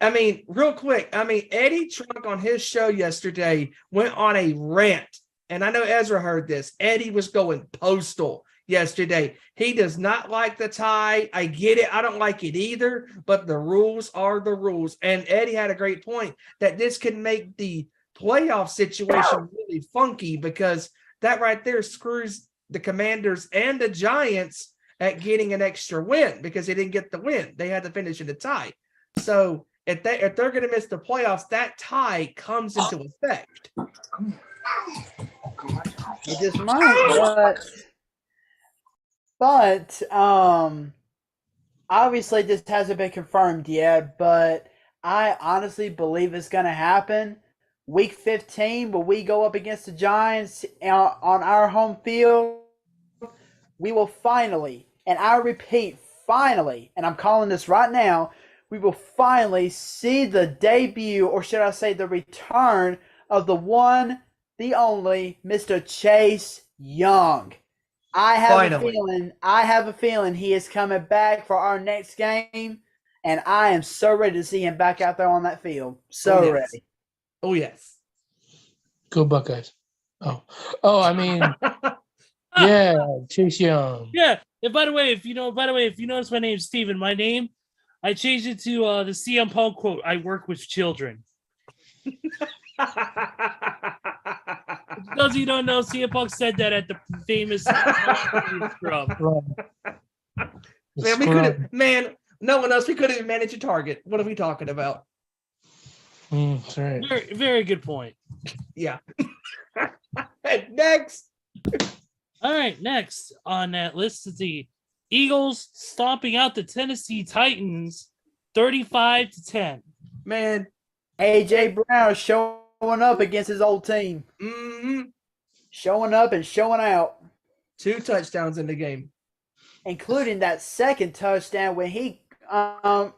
I mean, real quick, Eddie Trunk on his show yesterday went on a rant, and I know Ezra heard this. Eddie was going postal yesterday. He does not like the tie. I get it. I don't like it either, but the rules are the rules. And Eddie had a great point that this can make the playoff situation really funky, because that right there screws the Commanders and the Giants at getting an extra win, because they didn't get the win. They had to finish in a tie. So if they're going to miss the playoffs, that tie comes into effect. It just might, but obviously this hasn't been confirmed yet, but I honestly believe it's going to happen. Week 15, when we go up against the Giants on our home field, we will finally, and I repeat, finally, and I'm calling this right now, we will finally see the debut, or should I say the return, of the one, the only, Mr. Chase Young. I have a feeling he is coming back for our next game, and I am so ready to see him back out there on that field. So ready. Oh, yes. Go Buckeyes. I mean, yeah, Chase Young. Yeah. And by the way, if you notice my name's Steven, I changed it to the CM Punk quote, "I work with children." For those of you who don't know, CM Punk said that at the famous scrub. No one else. We couldn't even manage a target. What are we talking about? That's right. Very, very good point. Yeah. Next. All right, next on that list is the Eagles stomping out the Tennessee Titans 35-10. Man. A.J. Brown showing up against his old team. Mm-hmm. Showing up and showing out. 2 touchdowns in the game. Including that second touchdown when he oh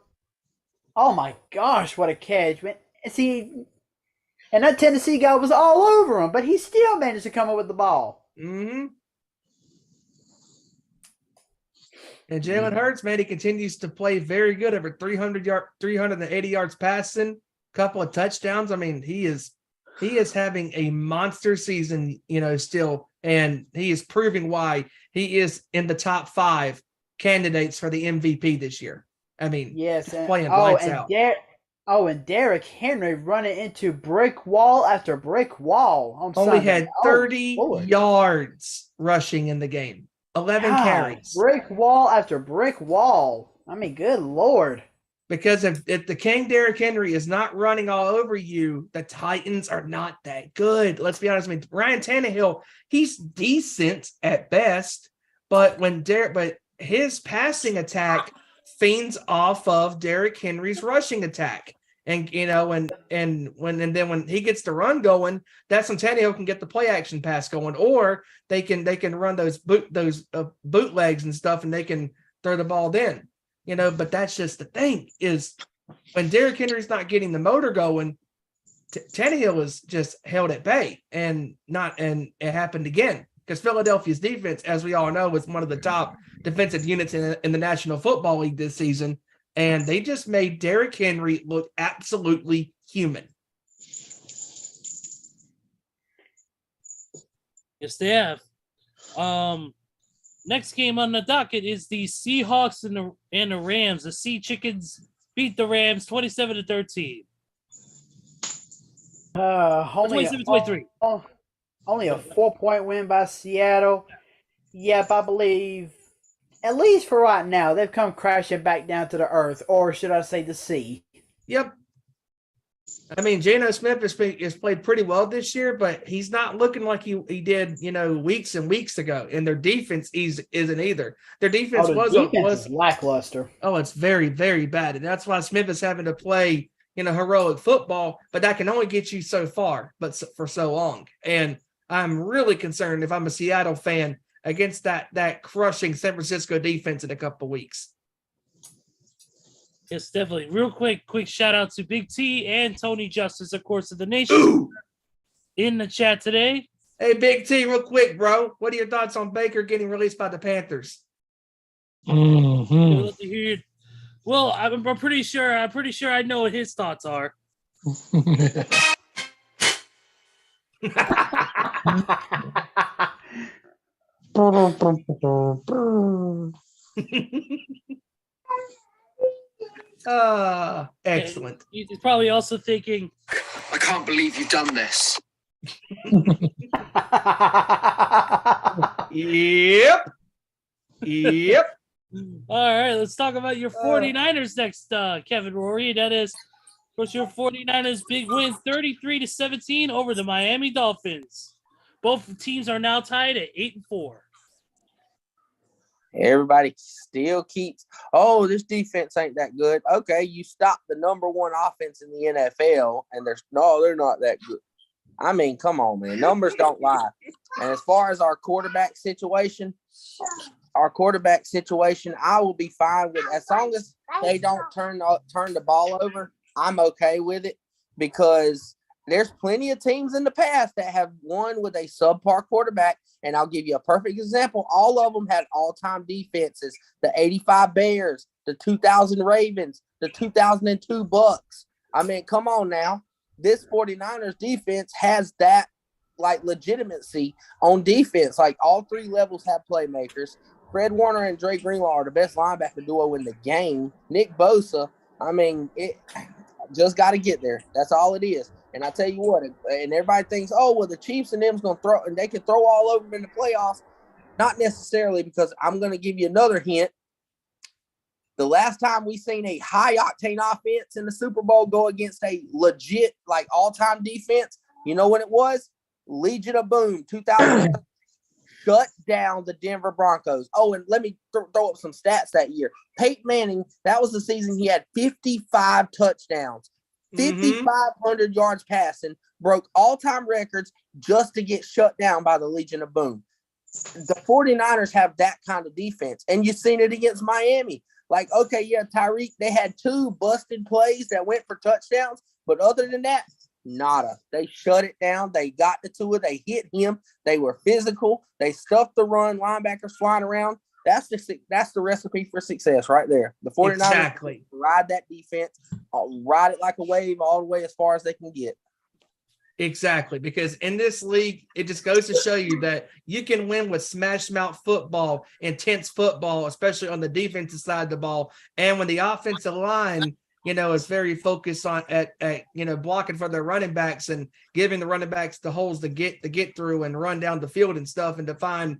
my gosh, what a catch. See, and that Tennessee guy was all over him, but he still managed to come up with the ball. Mm-hmm. And Jalen Hurts, man, he continues to play very good. Over 380 yards passing, couple of touchdowns. I mean, he is having a monster season, still, and he is proving why he is in the top 5 candidates for the MVP this year. I mean, yes, playing lights out. And Derrick Henry running into brick wall after brick wall on Only Sunday. had 30 yards rushing in the game. 11 carries. Brick wall after brick wall. I mean, good Lord. Because if the King Derrick Henry is not running all over you, the Titans are not that good. Let's be honest. I mean, Ryan Tannehill, he's decent at best, but his passing attack feeds off of Derrick Henry's rushing attack. And then when he gets the run going, that's when Tannehill can get the play action pass going, or they can run those bootlegs and stuff, and they can throw the ball in. But that's just the thing, is when Derrick Henry's not getting the motor going, Tannehill is just held at bay, and it happened again because Philadelphia's defense, as we all know, was one of the top defensive units in the National Football League this season. And they just made Derrick Henry look absolutely human. Yes, they have. Next game on the docket is the Seahawks and the Rams. The Sea Chickens beat the Rams 27-13. 27-23. Only a 4-point win by Seattle. Yep, I believe, at least for right now, they've come crashing back down to the earth, or should I say the sea. Yep. I mean, Geno Smith has played pretty well this year, but he's not looking like he did, weeks and weeks ago. And their defense isn't either. Their defense was lackluster. Oh, it's very, very bad. And that's why Smith is having to play, heroic football, but that can only get you so far, but for so long. And I'm really concerned, if I'm a Seattle fan, against that crushing San Francisco defense in a couple of weeks. Yes, definitely. Real quick shout out to Big T and Tony Justice, of course, of the nation, in the chat today. Hey, Big T, real quick, bro. What are your thoughts on Baker getting released by the Panthers? Mm-hmm. We'd love to hear it. Well, I'm pretty sure I know what his thoughts are. Excellent. He's probably also thinking, I can't believe you've done this. Yep. All right, let's talk about your 49ers next, Kevin Rory. That is, of course, your 49ers big win 33-17 over the Miami Dolphins. Both teams are now tied at 8-4. Everybody still keeps, this defense ain't that good. Okay, you stop the number 1 offense in the NFL, and they're not that good. I mean, come on, man. Numbers don't lie. And as far as our quarterback situation, our quarterback situation, I will be fine with as long as they don't turn the ball over. I'm okay with it because there's plenty of teams in the past that have won with a subpar quarterback. And I'll give you a perfect example. All of them had all-time defenses. The 85 Bears, the 2000 Ravens, the 2002 Bucks. I mean, come on now. This 49ers defense has that, like, legitimacy on defense. Like, all three levels have playmakers. Fred Warner and Dre Greenlaw are the best linebacker duo in the game. Nick Bosa, I mean, it just got to get there. That's all it is. And I tell you what, and everybody thinks, oh, well, the Chiefs and them's going to throw, and they can throw all over them in the playoffs. Not necessarily, because I'm going to give you another hint. The last time we seen a high-octane offense in the Super Bowl go against a legit, like, all-time defense, you know what it was? Legion of Boom, 2000. Shut down the Denver Broncos. Oh, and let me throw up some stats that year. Peyton Manning, that was the season he had 55 touchdowns. 5,500 yards passing, broke all-time records just to get shut down by the Legion of Boom. The 49ers have that kind of defense, and you've seen it against Miami. Like, okay, yeah, Tyreek, they had 2 busted plays that went for touchdowns, but other than that, nada. They shut it down. They got the 2. They hit him. They were physical. They stuffed the run, linebackers flying around. That's the recipe for success right there. The 49ers exactly ride that defense, ride it like a wave all the way as far as they can get. Exactly, because in this league, it just goes to show you that you can win with smash mouth football, intense football, especially on the defensive side of the ball. And when the offensive line, is very focused on at blocking for their running backs and giving the running backs the holes to get through and run down the field and stuff and to find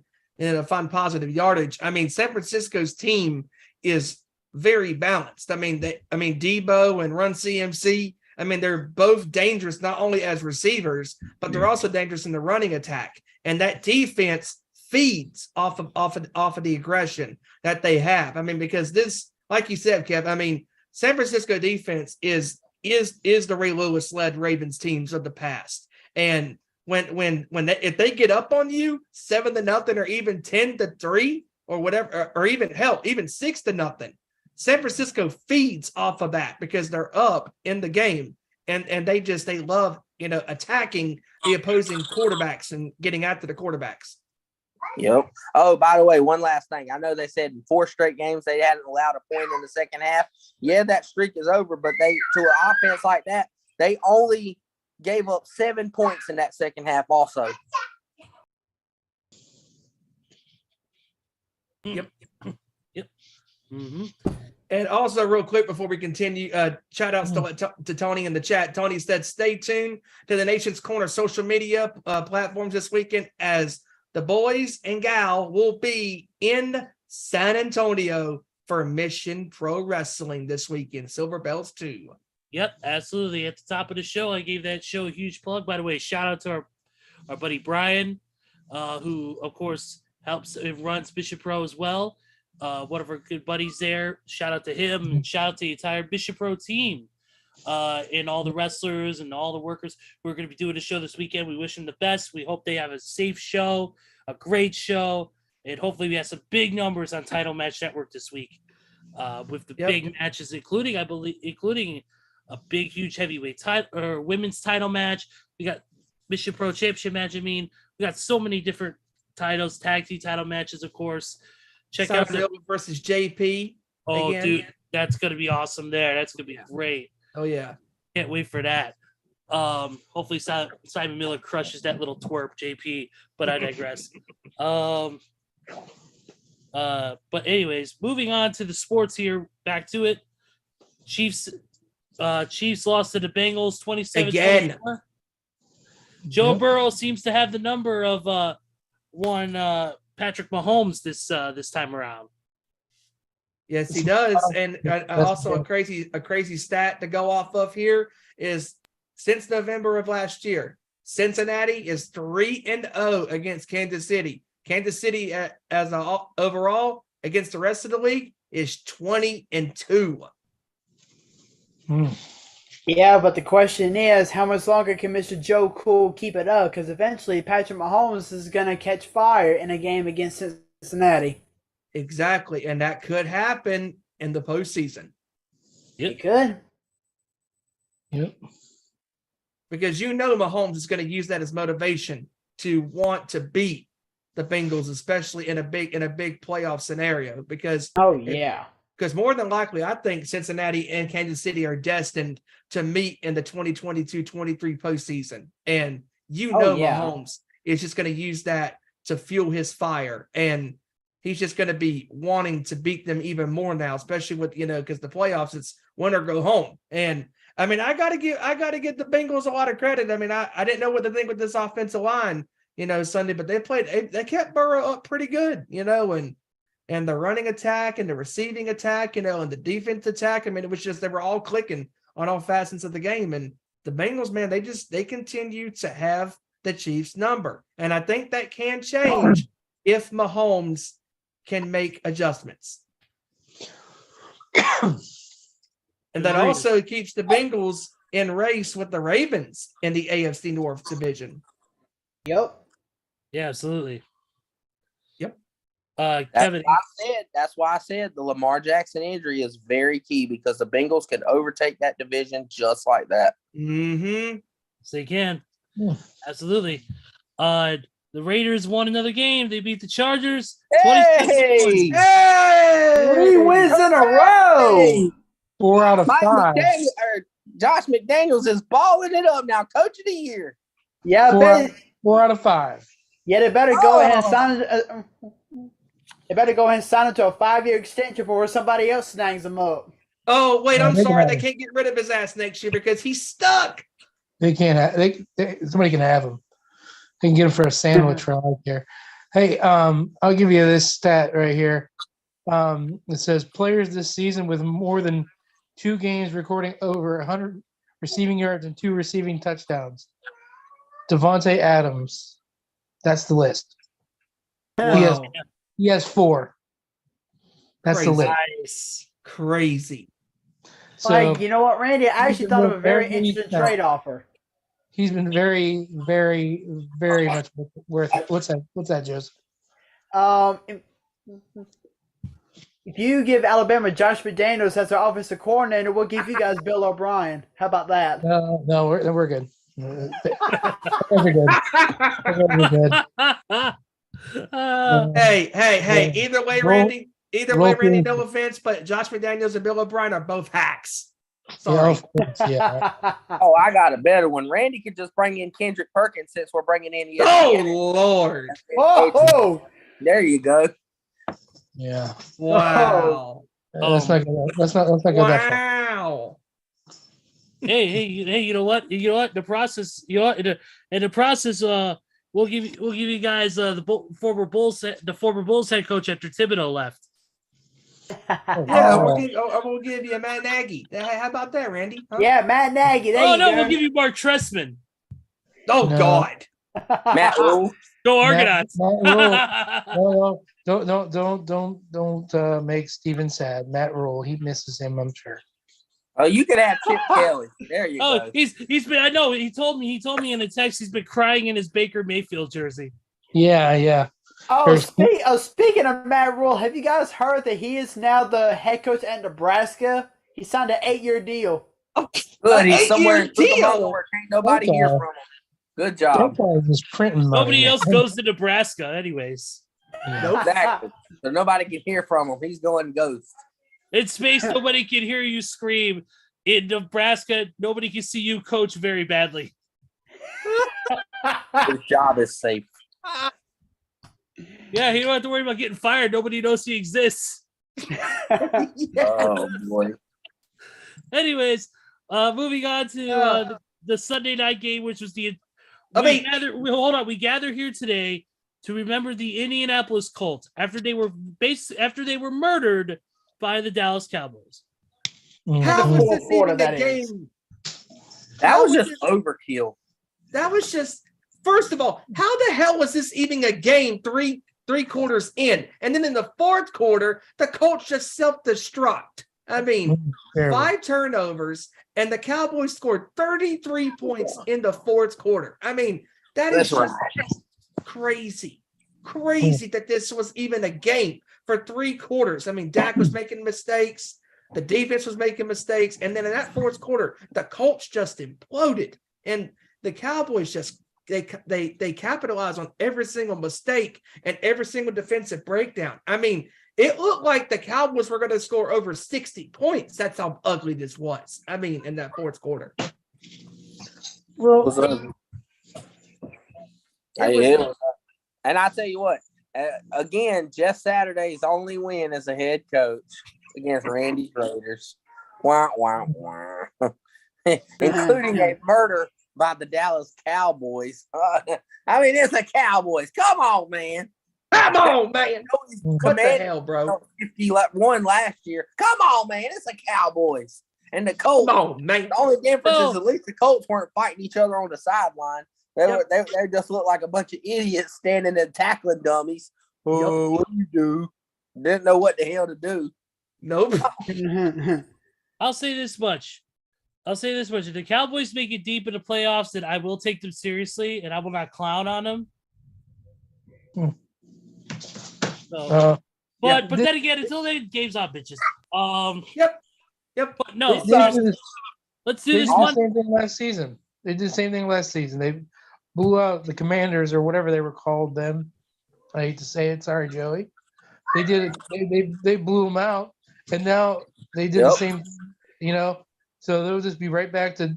positive yardage. I mean, San Francisco's team is very balanced. I mean, Debo and Run CMC, I mean, they're both dangerous, not only as receivers, but they're also dangerous in the running attack. And that defense feeds off of the aggression that they have. I mean, because this, like you said, Kev, I mean, San Francisco defense is the Ray Lewis led Ravens teams of the past. And if they get up on you 7-0 or even 10-3 or whatever, or even 6-0, San Francisco feeds off of that because they're up in the game and they love, attacking the opposing quarterbacks and getting after the quarterbacks. Yep. Oh, by the way, one last thing. I know they said in 4 straight games they hadn't allowed a point in the second half. Yeah, that streak is over, but to an offense like that, they only gave up 7 points in that second half also. Yep. Mm-hmm. And also, real quick before we continue, shout outs to Tony in the chat. Tony said, stay tuned to the Nation's Corner social media platforms this weekend as the boys and gal will be in San Antonio for Mission Pro Wrestling this weekend. Silver Bells 2. Yep, absolutely. At the top of the show, I gave that show a huge plug. By the way, shout out to our buddy Brian, who, of course, helps and runs Bishop Pro as well. One of our good buddies there. Shout out to him and shout out to the entire Bishop Pro team and all the wrestlers and all the workers who are going to be doing the show this weekend. We wish them the best. We hope they have a safe show, a great show, and hopefully we have some big numbers on Title Match Network this week with the big matches, including a big, huge heavyweight title or women's title match. We got Bishop Pro Championship match. I mean, we got so many different titles, tag team title matches, of course. Check out versus JP. Oh, again. dude, that's gonna be awesome. That's gonna be great. Oh yeah, can't wait for that. Hopefully Simon Miller crushes that little twerp, JP. But I digress. But anyways, moving on to the sports here. Back to it. Chiefs lost to the Bengals 27 again. Joe Burrow seems to have the number of one Patrick Mahomes this time around. Yes, he does. And also a crazy stat to go off of here is since November of last year, Cincinnati is 3-0 against Kansas City. Kansas City as overall against the rest of the league is 20-2. Yeah, but the question is, how much longer can Mr. Joe Cool keep it up? Because eventually Patrick Mahomes is going to catch fire in a game against Cincinnati. Exactly. And that could happen in the postseason. You could. Yep. Because Mahomes is going to use that as motivation to want to beat the Bengals, especially in a big playoff scenario. Because because more than likely, I think Cincinnati and Kansas City are destined to meet in the 2022-23 postseason. And Mahomes is just going to use that to fuel his fire. And he's just going to be wanting to beat them even more now, especially with, because the playoffs, it's win or go home. And I mean, I gotta give the Bengals a lot of credit. I mean, I didn't know what to think with this offensive line, Sunday, but they kept Burrow up pretty good, and the running attack and the receiving attack, and the defense attack. I mean, it was just, they were all clicking on all facets of the game. And the Bengals, man, they continue to have the Chiefs number. And I think that can change if Mahomes can make adjustments. And that also keeps the Bengals in race with the Ravens in the AFC North division. Yep. Yeah, absolutely. Yep. Kevin. That's why I said the Lamar Jackson injury is very key, because the Bengals can overtake that division just like that. Mm-hmm. So they can. Absolutely. The Raiders won another game. They beat the Chargers. Hey! 3 wins in a row. 4 out of 5. Josh McDaniels is balling it up now, coach of the year. Yeah, 4 out of 5. Yeah, they better go ahead and sign it. They better go ahead and sign it to a 5-year extension before somebody else snags him up. Oh, wait, I'm sorry. They can't get rid of his ass next year because he's stuck. They can't. Somebody can have him. They can get him for a sandwich for all I care. Hey, I'll give you this stat right here. It says players this season with more than 2 games recording over 100 receiving yards and 2 receiving touchdowns. Devontae Adams. That's the list. Wow. He has 4. That's the list. Nice. Crazy. So, you know what, Randy? I actually thought of a very interesting trade offer. He's been very, very, very much worth it. What's that, Joseph? If you give Alabama Josh McDaniels as their offensive coordinator, we'll give you guys Bill O'Brien. How about that? No, we're good. We're good. We're good. Hey! Either way, Randy. No offense, but Josh McDaniels and Bill O'Brien are both hacks. Sorry. Yeah. Oh, I got a better one. Randy could just bring in Kendrick Perkins since we're bringing in ESPN. Oh, Lord. Oh, there you go. Yeah. Wow. Let's not go that far. Wow. Hey, you know what? The process, in the process, we'll give you guys the former Bulls head coach after Thibodeau left. Yeah, we'll give you Matt Nagy. How about that, Randy? Huh? Yeah, Matt Nagy. We'll give you Mark Trestman. Oh, no. God. Matt Rule. Go Argonauts. No, don't make Steven sad. Matt Rule, he misses him, I'm sure. Oh, you could have Chip Kelly. There you go. Oh, he's been. I know. He told me in a text he's been crying in his Baker Mayfield jersey. Yeah. Oh, speaking of Matt Rule, have you guys heard that he is now the head coach at Nebraska? He signed an 8-year deal. Oh, good. He's somewhere deal. where can't nobody hear from him. Good job. Just printing money. Nobody else goes to Nebraska, anyways. Yeah. Exactly. So nobody can hear from him. He's going ghost. In space, nobody can hear you scream. In Nebraska, nobody can see you coach very badly. His job is safe. Yeah, he don't have to worry about getting fired. Nobody knows he exists. Oh boy. Anyways, moving on to the Sunday night game, which was we gather here today to remember the Indianapolis Colts after they were murdered by the Dallas Cowboys. How was this even a game? That was just overkill. That was just, first of all, how the hell was this even a game three quarters in? And then in the 4th quarter, the Colts just self-destruct. I mean, 5 turnovers, and the Cowboys scored 33 points in the 4th quarter. I mean, that's just crazy. crazy that this was even a game for 3 quarters. I mean, Dak was making mistakes. The defense was making mistakes. And then in that fourth quarter, the Colts just imploded. And the Cowboys just they capitalized on every single mistake and every single defensive breakdown. I mean, it looked like the Cowboys were going to score over 60 points. That's how ugly this was. I mean, in that fourth quarter. Well, And I tell you what, again, Jeff Saturday's only win as a head coach against Randy's Raiders, wah, wah, wah. Including a murder by the Dallas Cowboys. I mean, it's the Cowboys. Come on, man. Come on, man. What the hell, bro? 51 last year. Come on, man. It's the Cowboys. And the Colts. Come on, man. The only difference is at least the Colts weren't fighting each other on the sideline. They just looked like a bunch of idiots standing there tackling dummies. Oh, what do you do? Didn't know what the hell to do. Nope. I'll say this much. If the Cowboys make it deep in the playoffs, then I will take them seriously and I will not clown on them. So, but then again, until then, game's on, bitches. Yep. But no, let's do this one. Same thing last season. They did the same thing last season. They blew out the Commanders or whatever they were called then. I hate to say it. Sorry, Joey. They did it. They blew them out, and now they did the same. So they'll just be right back to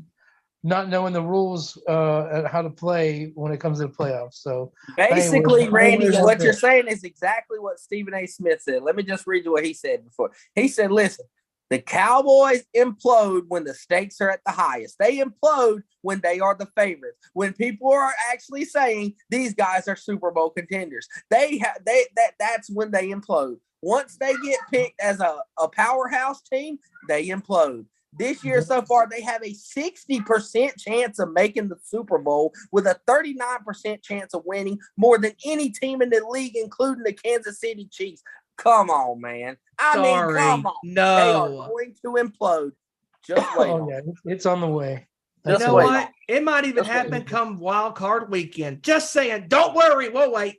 not knowing the rules and how to play when it comes to the playoffs. So basically, Randy, what you're saying is exactly what Stephen A. Smith said. Let me just read you what he said before. He said, "Listen, the Cowboys implode when the stakes are at the highest. They implode when they are the favorites. When people are actually saying these guys are Super Bowl contenders, that's when they implode. Once they get picked as a powerhouse team, they implode. This year so far, they have a 60% chance of making the Super Bowl with a 39% chance of winning, more than any team in the league, including the Kansas City Chiefs. Come on, man. Come on. No. They are going to implode. Just wait. It's on the way. You know what? It might even happen come wild card weekend. Just saying. Don't worry. We'll wait.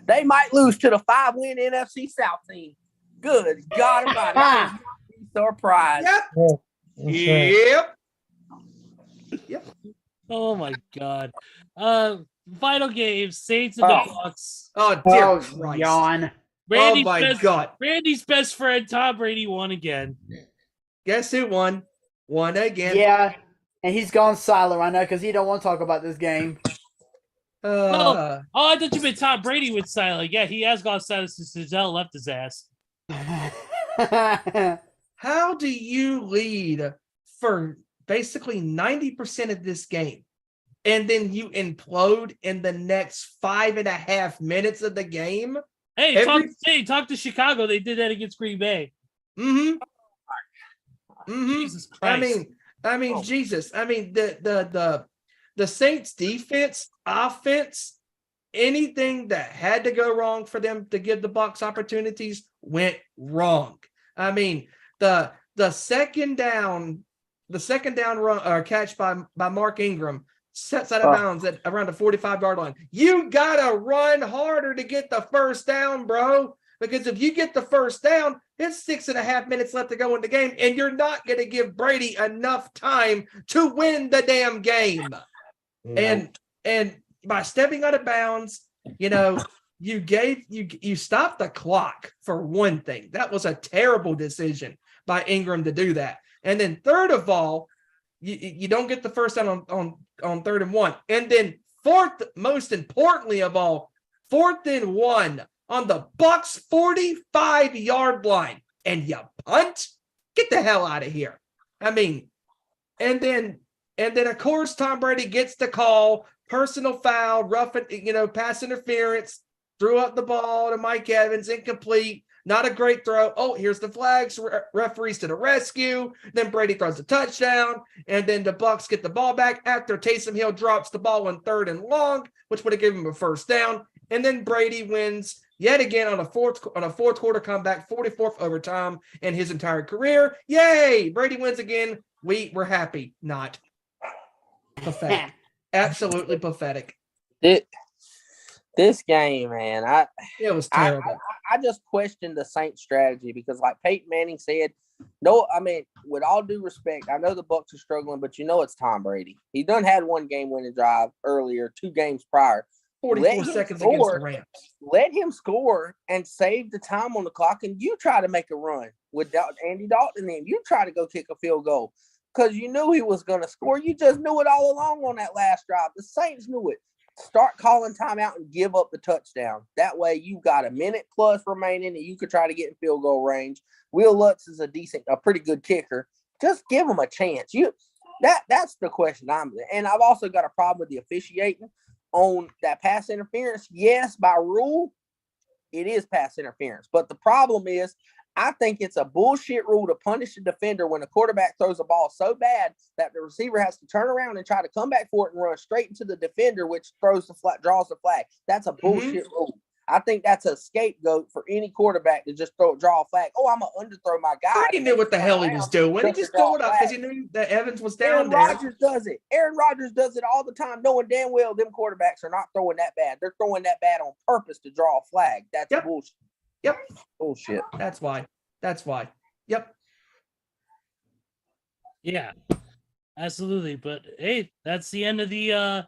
They might lose to the 5-win NFC South team. Good God Almighty. I would not be surprised. Yep. Oh my God. Final game, Saints and Bucks. Oh, dear Christ. Yawn. God. Randy's best friend, Tom Brady, won again. Guess who won? Won again. Yeah, and he's gone silent right now because he don't want to talk about this game. I thought you meant Tom Brady went silent. Yeah, he has gone silent since Giselle left his ass. How do you lead for basically 90% of this game and then you implode in the next 5.5 minutes of the game? Hey, talk to Chicago. They did that against Green Bay. Mm-hmm. Jesus Christ. I mean, Jesus. I mean, the Saints defense, offense, anything that had to go wrong for them to give the Bucs opportunities went wrong. I mean, the second down run or catch by Mark Ingram sets out of bounds at around the 45-yard line. You gotta run harder to get the first down, bro. Because if you get the first down, it's 6.5 minutes left to go in the game, and you're not going to give Brady enough time to win the damn game. And by stepping out of bounds, you stopped the clock for one thing. That was a terrible decision by Ingram to do that. And then third of all, you don't get the first down on 3rd and 1. And then fourth, most importantly of all, 4th and 1 on the Bucs 45-yard line, and you punt? Get the hell out of here. I mean, and then of course Tom Brady gets the call, personal foul, pass interference, threw up the ball to Mike Evans, incomplete, not a great throw. Oh, here's the flags, referees to the rescue. Then Brady throws a touchdown, and then the Bucs get the ball back after Taysom Hill drops the ball on 3rd and long, which would have given him a first down. And then Brady wins yet again on a fourth quarter comeback, 44th overtime in his entire career. Yay! Brady wins again. We're happy. Not. Pathetic. Absolutely pathetic. This game, man, It was I, terrible. I just questioned the Saints strategy because, like Peyton Manning said, no, I mean, with all due respect, I know the Bucs are struggling, but it's Tom Brady. He done had one game winning drive earlier, 2 games prior. 44 seconds against the Rams. Let him score and save the time on the clock, and you try to make a run with Andy Dalton. And you try to go kick a field goal because you knew he was going to score. You just knew it all along on that last drive. The Saints knew it. Start calling timeout and give up the touchdown. That way you got a minute plus remaining and you could try to get in field goal range. Will Lutz is a pretty good kicker. Just give him a chance. That's the question and I've also got a problem with the officiating on that pass interference. Yes, by rule, it is pass interference. But the problem is, I think it's a bullshit rule to punish the defender when a quarterback throws a ball so bad that the receiver has to turn around and try to come back for it and run straight into the defender, which draws the flag. That's a bullshit rule. I think that's a scapegoat for any quarterback to just draw a flag. Oh, I'm going to underthrow my guy. He knew what the hell he was doing. He just threw it up because he knew that Evans was down there. Rodgers does it. Aaron Rodgers does it all the time, knowing damn well them quarterbacks are not throwing that bad. They're throwing that bad on purpose to draw a flag. That's bullshit. Yep. Bullshit. That's why. Yep. Yeah, absolutely. But hey, that's the end of the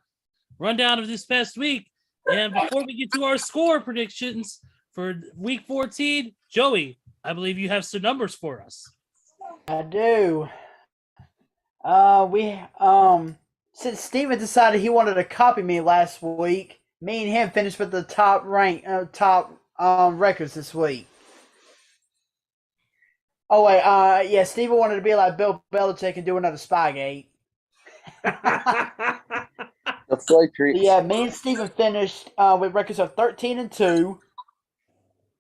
rundown of this past week. And before we get to our score predictions for week 14, Joey, I believe you have some numbers for us. I do. Since Steven decided he wanted to copy me last week, me and him finished with the top records this week. Oh wait, yeah, Steven wanted to be like Bill Belichick and do another Spygate. Yeah, me and Steven finished with records of 13-2.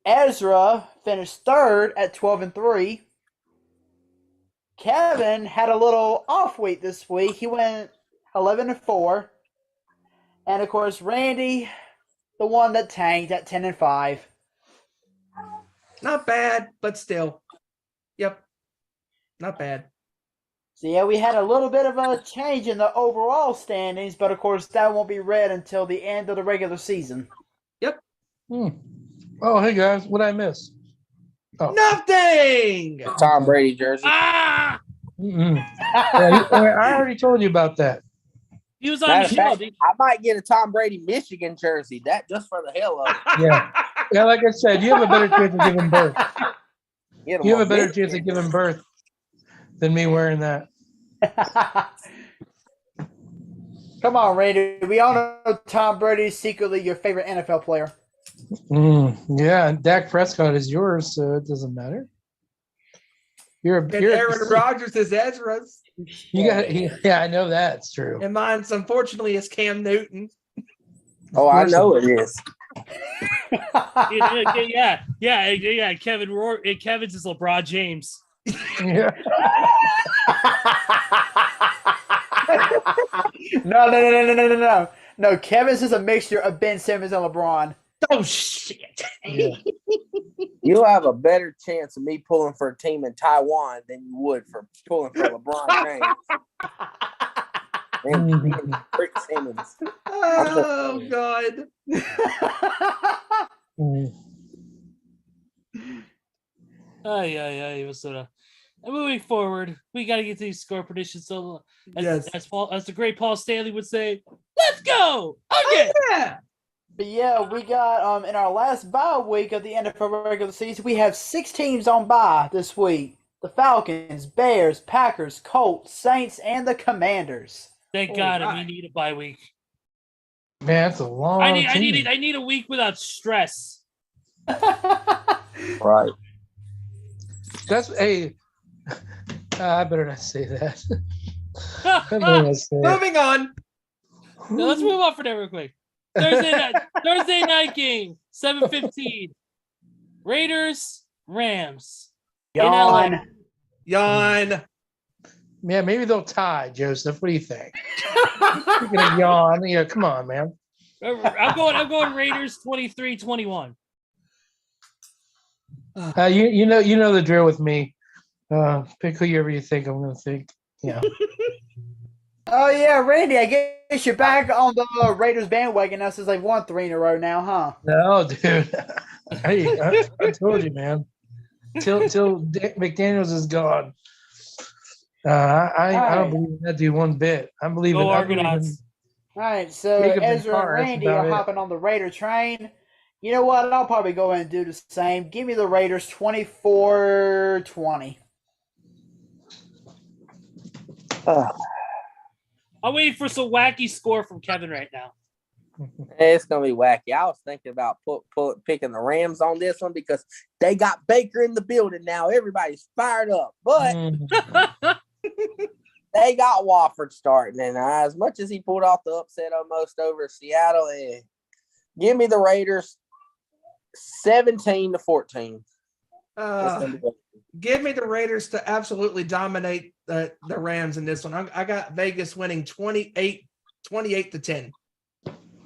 Ezra finished third at 12-3. Kevin had a little off week this week. He went 11-4. And of course, Randy, the one that tanked at 10-5. Not bad, but still. Yep. Not bad. So yeah, we had a little bit of a change in the overall standings, but of course that won't be read until the end of the regular season. Yep. Oh, hey guys, what did I miss? Oh. Nothing. Tom Brady jersey. Ah! I already told you about that. He was on the show. I might get a Tom Brady Michigan jersey. That just for the hell of it. Yeah, like I said, you have a better chance of giving birth. You have a better chance of giving birth than me wearing that. Come on, Randy. We all know Tom Brady is secretly your favorite NFL player. Yeah, Dak Prescott is yours, so it doesn't matter. Aaron Rodgers is Ezra's. Yeah, I know that's true. And mine's unfortunately is Cam Newton. Oh, I know it is. Yeah. Kevin's is LeBron James. Yeah. No. Kevin's is a mixture of Ben Simmons and LeBron. Oh shit! Yeah. You'll have a better chance of me pulling for a team in Taiwan than you would for pulling for LeBron James. And Rick Simmons. Oh God! It was sort of. And moving forward, we got to get to these score predictions. So, as the great Paul Stanley would say, "Let's go!" Okay. Oh, yeah. But yeah, we got in our last bye week of the NFL regular season, we have 6 teams on bye this week: the Falcons, Bears, Packers, Colts, Saints, and the Commanders. Thank God, we need a bye week. Man, that's a long. I need a week without stress. Right. That's I better not say that. Moving on. Now, let's move on for that real quick. Thursday night game, 7:15. Raiders, Rams. Yawn. Yawn. Yeah, maybe they'll tie, Joseph. What do you think? You're gonna yawn. Yeah, come on, man. I'm going Raiders 23-21. You know the drill with me. Pick whoever you think I'm gonna think. Yeah. Oh yeah, Randy, I guess you're back on the Raiders bandwagon now since they've won 3 in a row now, huh? No, dude. Hey, I told you, man. Till McDaniels is gone. I don't believe in that dude one bit. I believe Go in Argonauts. All right, so Jacobs and Ezra and Carr, that's Randy are about it. hopping on the Raider train. You know what? I'll probably go ahead and do the same. Give me the Raiders 24-20. I'm waiting for some wacky score from Kevin right now. It's gonna be wacky. I was thinking about picking the Rams on this one because they got Baker in the building now. Everybody's fired up, but they got Wofford starting, and as much as he pulled off the upset almost over Seattle, give me the Raiders 17-14. Give me the Raiders to absolutely dominate the Rams in this one. I got Vegas winning 28-10.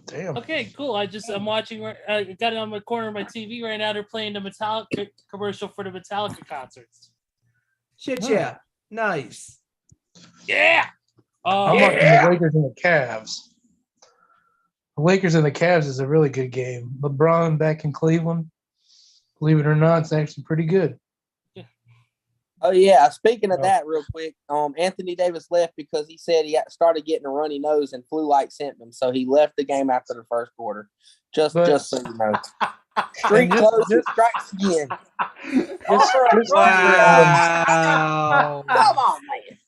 Damn. Okay, cool. I'm watching. I got it on the corner of my TV right now. They're playing the Metallica commercial for the Metallica concerts. Shit, yeah, nice. Yeah. I'm watching the Lakers and the Cavs. The Lakers and the Cavs is a really good game. LeBron back in Cleveland. Believe it or not, it's actually pretty good. Oh yeah. Speaking of that, real quick, Anthony Davis left because he said he started getting a runny nose and flu-like symptoms, so he left the game after the first quarter. Just so you know, street clothes strikes again. Wow. Come on, man.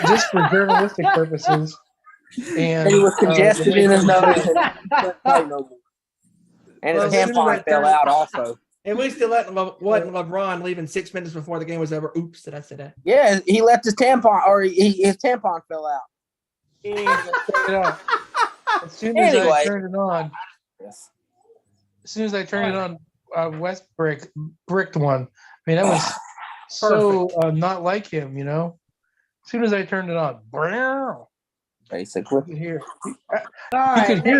Just for journalistic purposes. And He was congested in his nose and couldn't play no more. And his tampon fell out also. And we still wasn't LeBron leaving 6 minutes before the game was over. Oops, did I say that? Yeah, he left his tampon, or his tampon fell out. As soon as I turned it on, West bricked one. I mean, that was so not like him, you know. As soon as I turned it on, basically, you could hear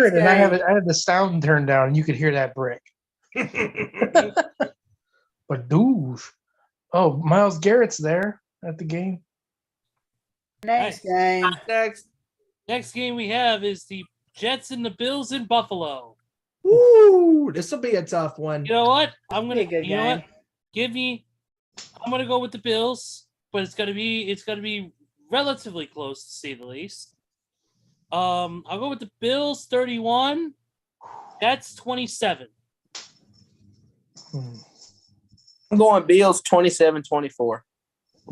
it, and I had the sound turned down, and you could hear that brick. But dude, Myles Garrett's there at the game. Next game. Next game we have is the Jets and the Bills in Buffalo. Ooh, this will be a tough one. You know what? I'm gonna game. I'm gonna go with the Bills, but it's gonna be relatively close to say the least. I'll go with the Bills 31. Jets 27. I'm going Bills 27-24.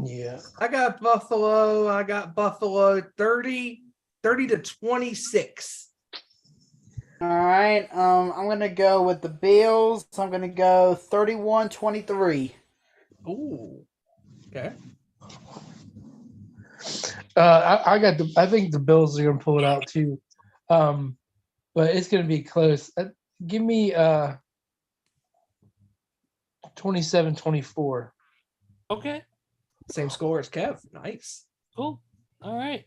Yeah. I got Buffalo 30-26. All right. I'm gonna go with the Bills. I'm gonna go 31-23. Ooh. Okay. I think the Bills are gonna pull it out too. But it's gonna be close. Give me 27-24. Okay. Same score as Kev. Nice. Cool. All right.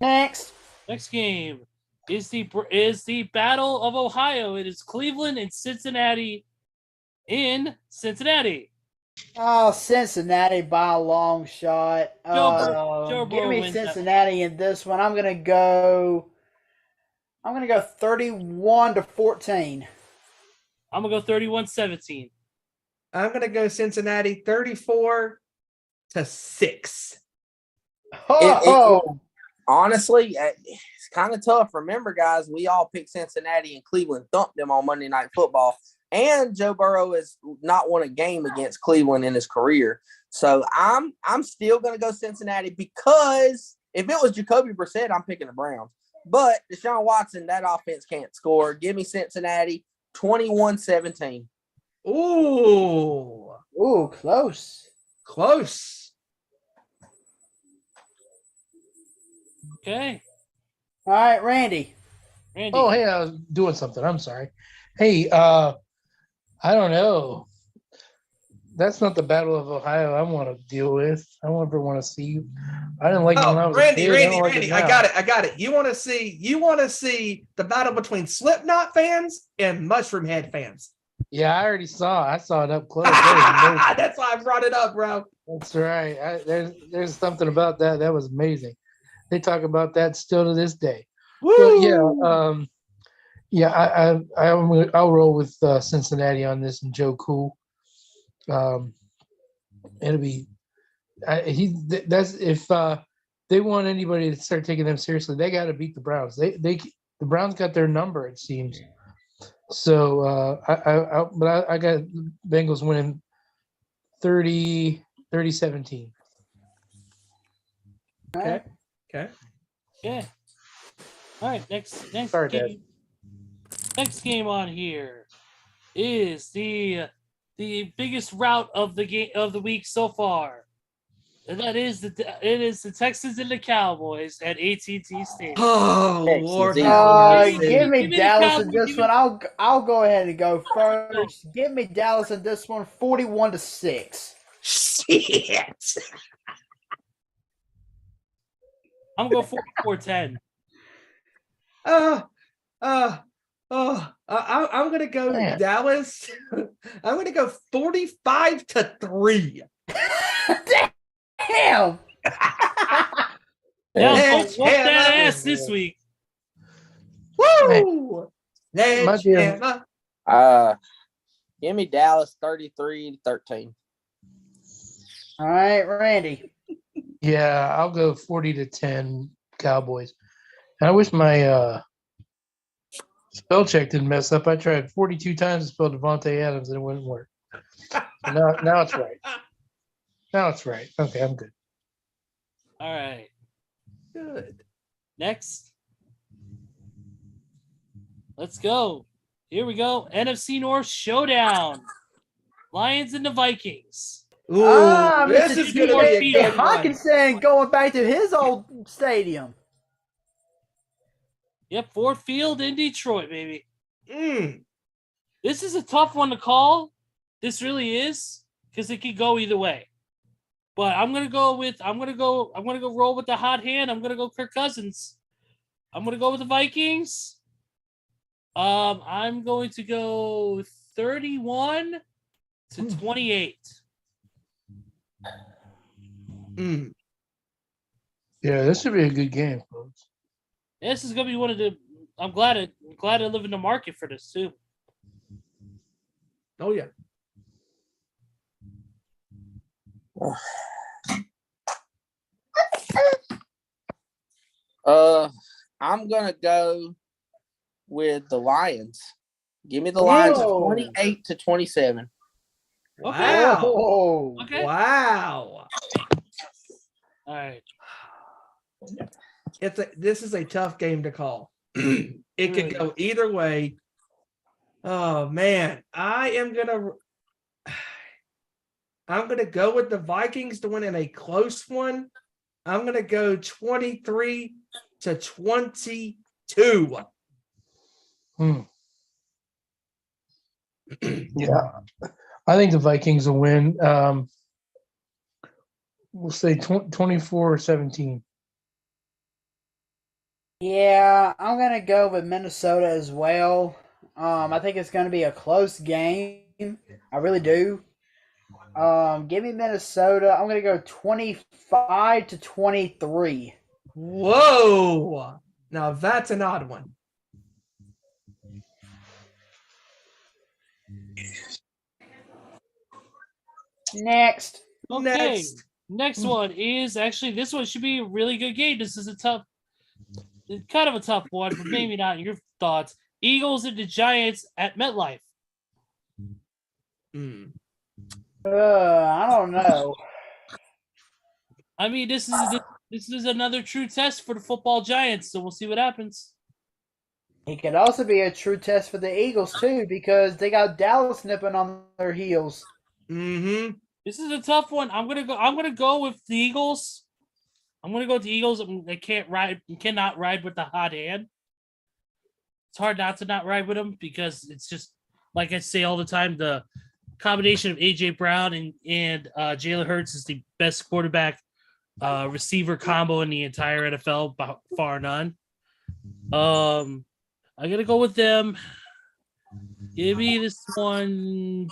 Next game is the Battle of Ohio. It is Cleveland and Cincinnati in Cincinnati. Oh, Cincinnati by a long shot. Joe Give Burrow me wins Cincinnati in this one. I'm gonna go 31-14. I'm gonna go 31-17. I'm gonna go Cincinnati 34-6. Honestly, it's kind of tough. Remember, guys, we all picked Cincinnati and Cleveland thumped them on Monday Night Football. And Joe Burrow has not won a game against Cleveland in his career. So I'm still going to go Cincinnati because if it was Jacoby Brissett, I'm picking the Browns. But Deshaun Watson, that offense can't score. Give me Cincinnati 21-17. Ooh, Close. Okay. All right, Randy. Oh, hey, I was doing something. I'm sorry. Hey, I don't know. That's not the Battle of Ohio I want to deal with. I don't ever want to see. I didn't like it when I was Randy, a kid. Randy, I got it. You want to see the battle between Slipknot fans and Mushroom Head fans. Yeah, I saw it up close. That's why I brought it up, bro. That's right. There's something about that. That was amazing. They talk about that still to this day. Woo! But I'll roll with Cincinnati on this and Joe Cool. It'll be that's if they want anybody to start taking them seriously, they got to beat the Browns. The Browns got their number, it seems. So I got Bengals winning 30-17. Okay. Yeah. All right. Next Sorry, game. Next game on here is the biggest route of the week so far, and that is the Texans and the Cowboys at AT&T Stadium. Oh Texans, Lord, easy. have mercy. Give me Give me the Dallas in Cowboys, this one. I'll go ahead and go first. Give me Dallas in this one, 41-6. Shit. I'm going 44-10. I'm gonna go Man. Dallas. I'm gonna go 45-3. Damn. Yeah, Let's whoop that hammer. ass this week. Woo! My Let's dear- hammer. Give me Dallas 33-13. All right, Randy. Yeah, I'll go 40-10 Cowboys. And I wish my spell check didn't mess up. I tried 42 times to spell Devontae Adams and it wouldn't work. Now it's right. Now it's right. Okay, I'm good. All right. Good. Next. Let's go. Here we go. NFC North Showdown. Lions and the Vikings. Ooh, Mr. this is gonna T.J. be a good one. Hawkinson going back to his old stadium. Yep, Ford Field in Detroit, baby. Mm. This is a tough one to call. This really is, because it could go either way. But I'm gonna go roll with the hot hand. I'm gonna go Kirk Cousins. I'm gonna go with the Vikings. I'm going to go 31-28. Mm. Yeah, this should be a good game, folks. This is gonna be one of the. I'm glad I live in the market for this too. Oh yeah. I'm gonna go with the Lions. Give me the Lions Whoa. 28-27. Wow. Oh. Okay. Wow. All right. This is a tough game to call. It could go either way. Oh man, I'm gonna go with the Vikings to win in a close one. I'm gonna go 23-22. Yeah, I think the Vikings will win. We'll say 24-17. Yeah, I'm gonna go with Minnesota as well. I think it's gonna be a close game. I really do. Give me Minnesota. I'm gonna go 25-23. Whoa! Now that's an odd one. Next. Okay. Next one is actually this one should be a really good game. This is kind of a tough one, but maybe not. Your thoughts? Eagles and the Giants at MetLife. Mm. I don't know. I mean, this is another true test for the football Giants, so we'll see what happens. It could also be a true test for the Eagles too, because they got Dallas nipping on their heels. Mm-hmm. This is a tough one. I'm gonna go with the Eagles. I'm gonna go with the Eagles. They cannot ride with the hot hand. It's hard not to not ride with them because it's just like I say all the time. The combination of AJ Brown and Jalen Hurts is the best quarterback receiver combo in the entire NFL, by far none. I'm gonna go with them. Give me this one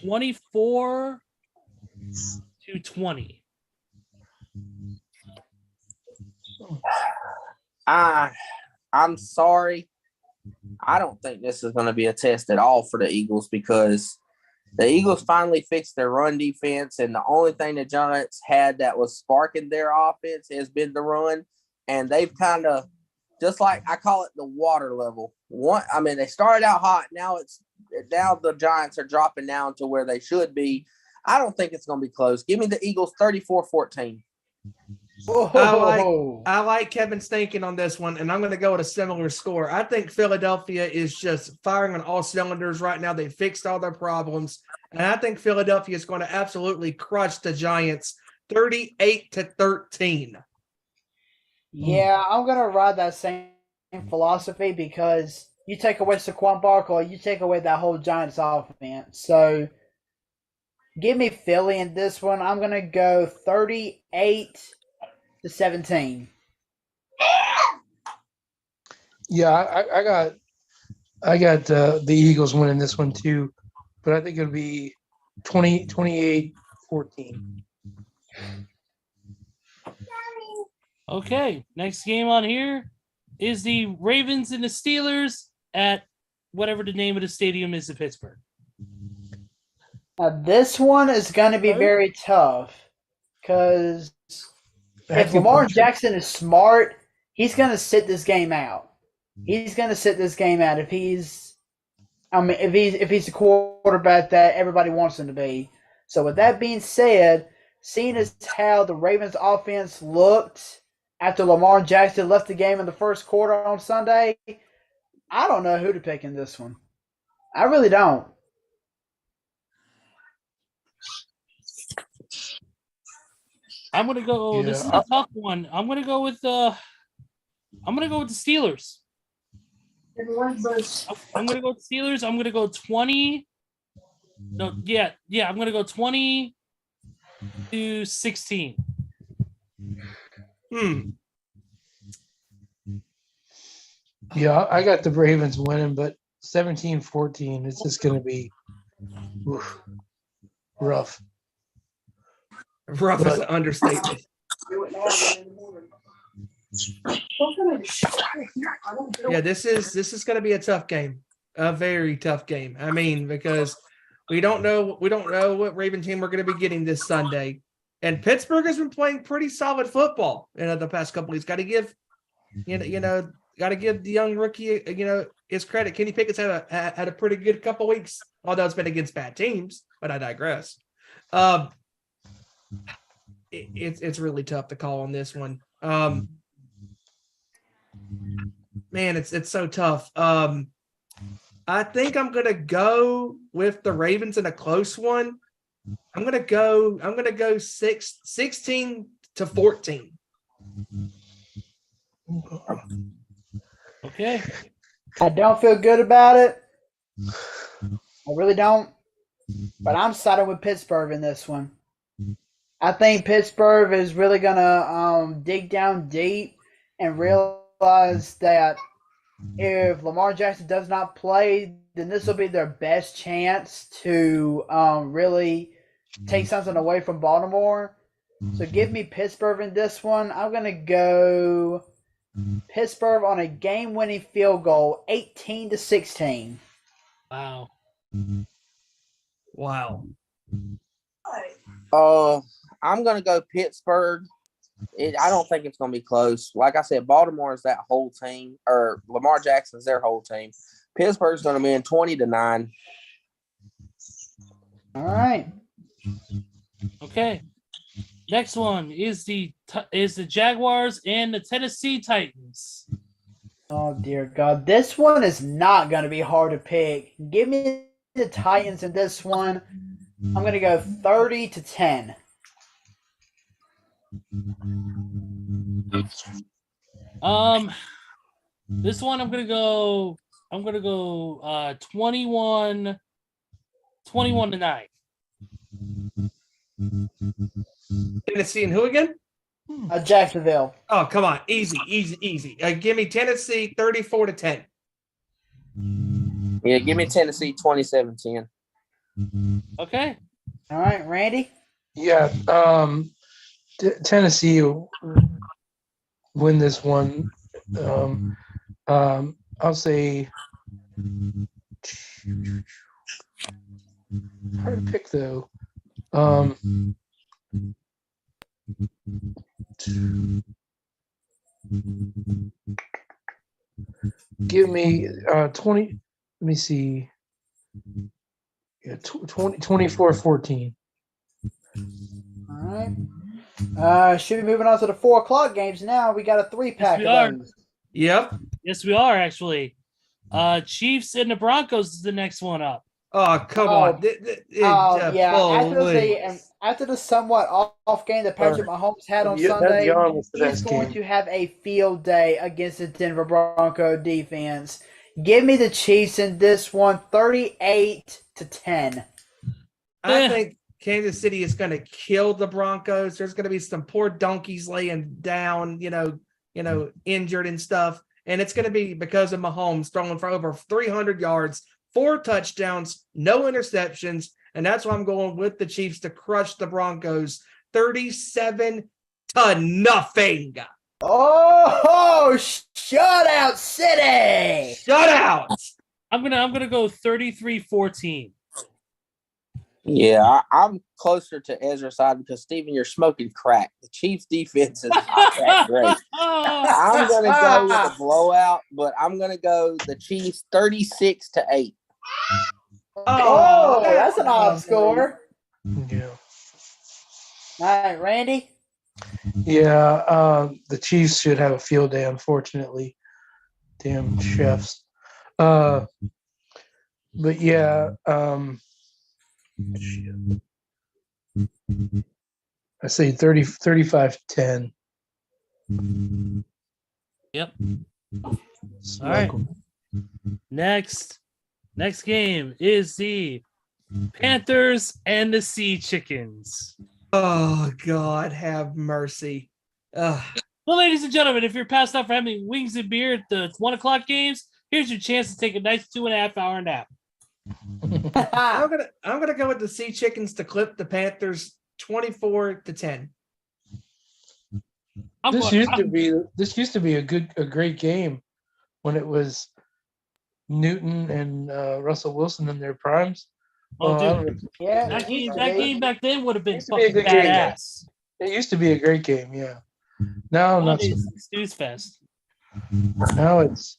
24-20. I'm sorry. I don't think this is going to be a test at all for the Eagles because the Eagles finally fixed their run defense, and the only thing the Giants had that was sparking their offense has been the run, and they've kind of just like I call it the water level. They started out hot. Now the Giants are dropping down to where they should be. I don't think it's going to be close. Give me the Eagles 34-14. I like Kevin's thinking on this one, and I'm going to go with a similar score. I think Philadelphia is just firing on all cylinders right now. They fixed all their problems, and I think Philadelphia is going to absolutely crush the Giants 38-13. Yeah, I'm gonna ride that same philosophy because you take away Saquon Barkley, you take away that whole Giants offense. So give me Philly in this one. I'm gonna go 38-17. Yeah, I got the Eagles winning this one too, but I think it'll be 28-14. Okay, next game on here is the Ravens and the Steelers at whatever the name of the stadium is in Pittsburgh. This one is going to be very tough because if Lamar Jackson is smart, he's going to sit this game out. He's going to sit this game out if he's the quarterback that everybody wants him to be. So with that being said, seeing as how the Ravens offense looked after Lamar Jackson left the game in the first quarter on Sunday, I don't know who to pick in this one. I really don't. I'm gonna go. Yeah. This is a tough one. I'm gonna go with the Steelers. I'm gonna go with the Steelers. I'm gonna go 20. No, yeah. I'm gonna go 20-16. Yeah, I got the Ravens winning, but 17-14. It's just going to be rough. Rough is an understatement. Yeah, this is going to be a tough game, a very tough game. I mean, because we don't know what Raven team we're going to be getting this Sunday. And Pittsburgh has been playing pretty solid football the past couple weeks. Got to give, got to give the young rookie, his credit. Kenny Pickett's had a pretty good couple weeks, although it's been against bad teams. But I digress. It's really tough to call on this one. Man, it's so tough. I think I'm gonna go with the Ravens in a close one. I'm gonna go 16-14. Okay. I don't feel good about it. I really don't. But I'm siding with Pittsburgh in this one. I think Pittsburgh is really gonna dig down deep and realize that if Lamar Jackson does not play, then this will be their best chance to really take something away from Baltimore. So give me Pittsburgh in this one. I'm going to go Pittsburgh on a game-winning field goal, 18-16. Wow. I'm going to go Pittsburgh. I don't think it's going to be close. Like I said, Baltimore is that whole team, or Lamar Jackson's their whole team. Pittsburgh's going to win 20-9. All right. Okay. Next one is the Jaguars and the Tennessee Titans. Oh dear God, this one is not going to be hard to pick. Give me the Titans in this one. I'm going to go 30-10. This one I'm gonna go 21-9. Tennessee and who again? Jacksonville. Oh, come on. Easy. Give me Tennessee 34-10. Yeah, give me Tennessee 27-10. Okay. All right, Randy? Yeah, Tennessee will win this one. I'll say hard to pick though. Give me 20. Let me see. Yeah, 24-14. All right. Should be moving on to the 4:00 games now. We got a 3-pack we of are. those. Yep. Yes, we are actually. Chiefs and the Broncos is the next one up. Oh, come on. Yeah. After the somewhat off game that Patrick Mahomes had on Sunday, he's going to have a field day against the Denver Bronco defense. Give me the Chiefs in this one, 38-10. I think Kansas City is going to kill the Broncos. There's going to be some poor donkeys laying down, injured and stuff. And it's going to be because of Mahomes throwing for over 300 yards, 4 touchdowns, no interceptions. And that's why I'm going with the Chiefs to crush the Broncos 37-0. Oh, shutout city! Shutout. I'm gonna go 33-14. Yeah, I'm closer to Ezra's side because, Steven, you're smoking crack. The Chiefs' defense is not that great. I'm going to go with a blowout, but I'm going to go the Chiefs 36-8. Oh, that's an odd score. Yeah. All right, Randy? Yeah, the Chiefs should have a field day, unfortunately. Damn chefs. But yeah, I say 35-10. Yep. All right. Next game is the Panthers and the Sea Chickens. Oh, God, have mercy. Well, ladies and gentlemen, if you're passed out for having wings and beer at the 1:00 games, here's your chance to take a nice 2.5-hour nap. I'm gonna go with the Sea Chickens to clip the Panthers 24-10. This used to be a great game when it was Newton and Russell Wilson in their primes. Dude, yeah, that game back then would have been Used to be a fucking good game. badass. It used to be a great game, yeah. Now not so. It's Snooze Fest. Now it's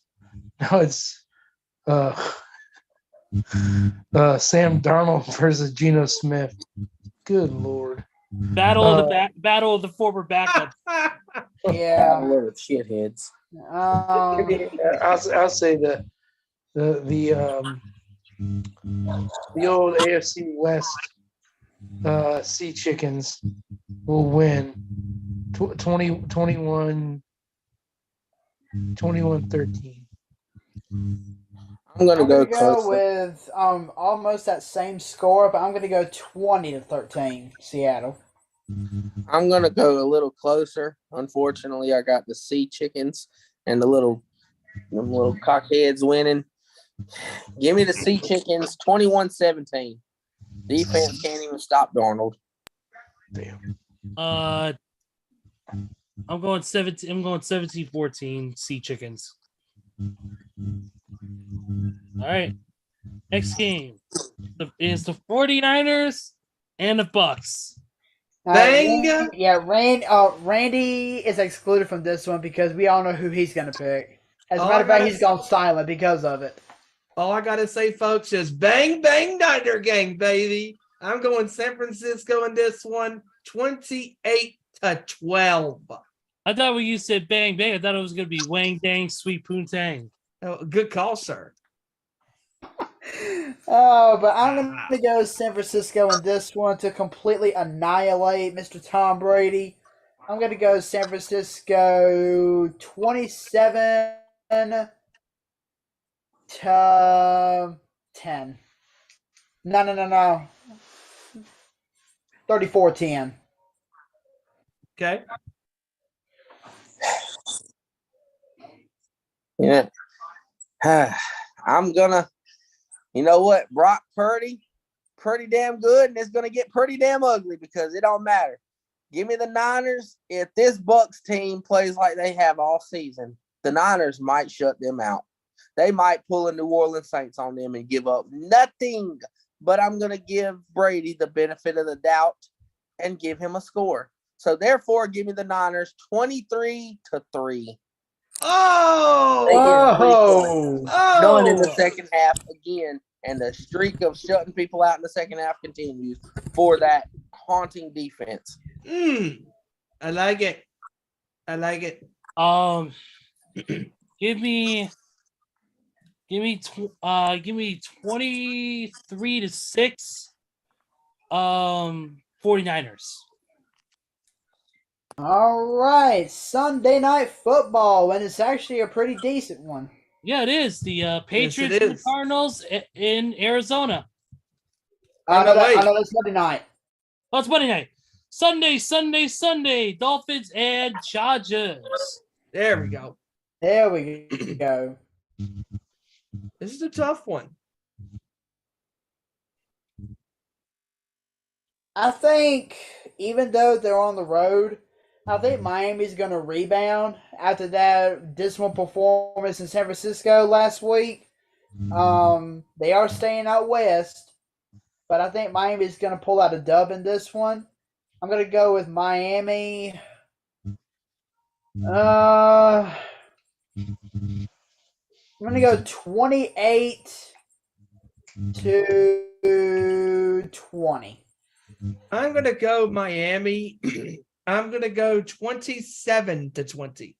Sam Darnold versus Geno Smith. Good Lord. Battle of the former backup. Yeah. With shitheads. I'll say the old AFC West Sea Chickens will win 21-13. I'm going to go with almost that same score, but I'm going to go 20-13 Seattle. I'm going to go a little closer. Unfortunately, I got the Sea Chickens and them little cockheads winning. Give me the Sea Chickens 21-17. Defense can't even stop Darnold. Damn. I'm going 17-14 Sea Chickens. All right. Next game is the 49ers and the Bucks. Bang! Randy is excluded from this one because we all know who he's going to pick. As a matter of fact, he's gone silent because of it. All I got to say, folks, is bang, bang, Niner gang, baby. I'm going San Francisco in this one, 28-12. I thought when you said bang, bang, I thought it was going to be wang, dang, sweet poontang. Oh, good call, sir. Oh, but I'm going to go San Francisco in this one to completely annihilate Mr. Tom Brady. I'm going to go San Francisco 27-10. No. 34-10. Okay. Yeah. I'm gonna, you know what, Brock Purdy, pretty damn good, and it's gonna get pretty damn ugly because it don't matter. Give me the Niners. If this Bucks team plays like they have all season, the Niners might shut them out. They might pull a New Orleans Saints on them and give up nothing. But I'm going to give Brady the benefit of the doubt and give him a score. So, therefore, give me the Niners 23-3. Oh! Done in the second half again. And the streak of shutting people out in the second half continues for that haunting defense. I like it. Give me 23-6. 49ers. All right, Sunday Night Football, and it's actually a pretty decent one. Yeah, it is. The Patriots and the Cardinals in Arizona. I know that's Monday night. Oh, it's Monday night. Sunday. Dolphins and Chargers. There we go. This is a tough one. I think even though they're on the road, I think Miami's going to rebound after that dismal performance in San Francisco last week. They are staying out west, but I think Miami's going to pull out a dub in this one. I'm going to go with Miami. I'm going to go 28-20. I'm going to go Miami. I'm going to go 27-20.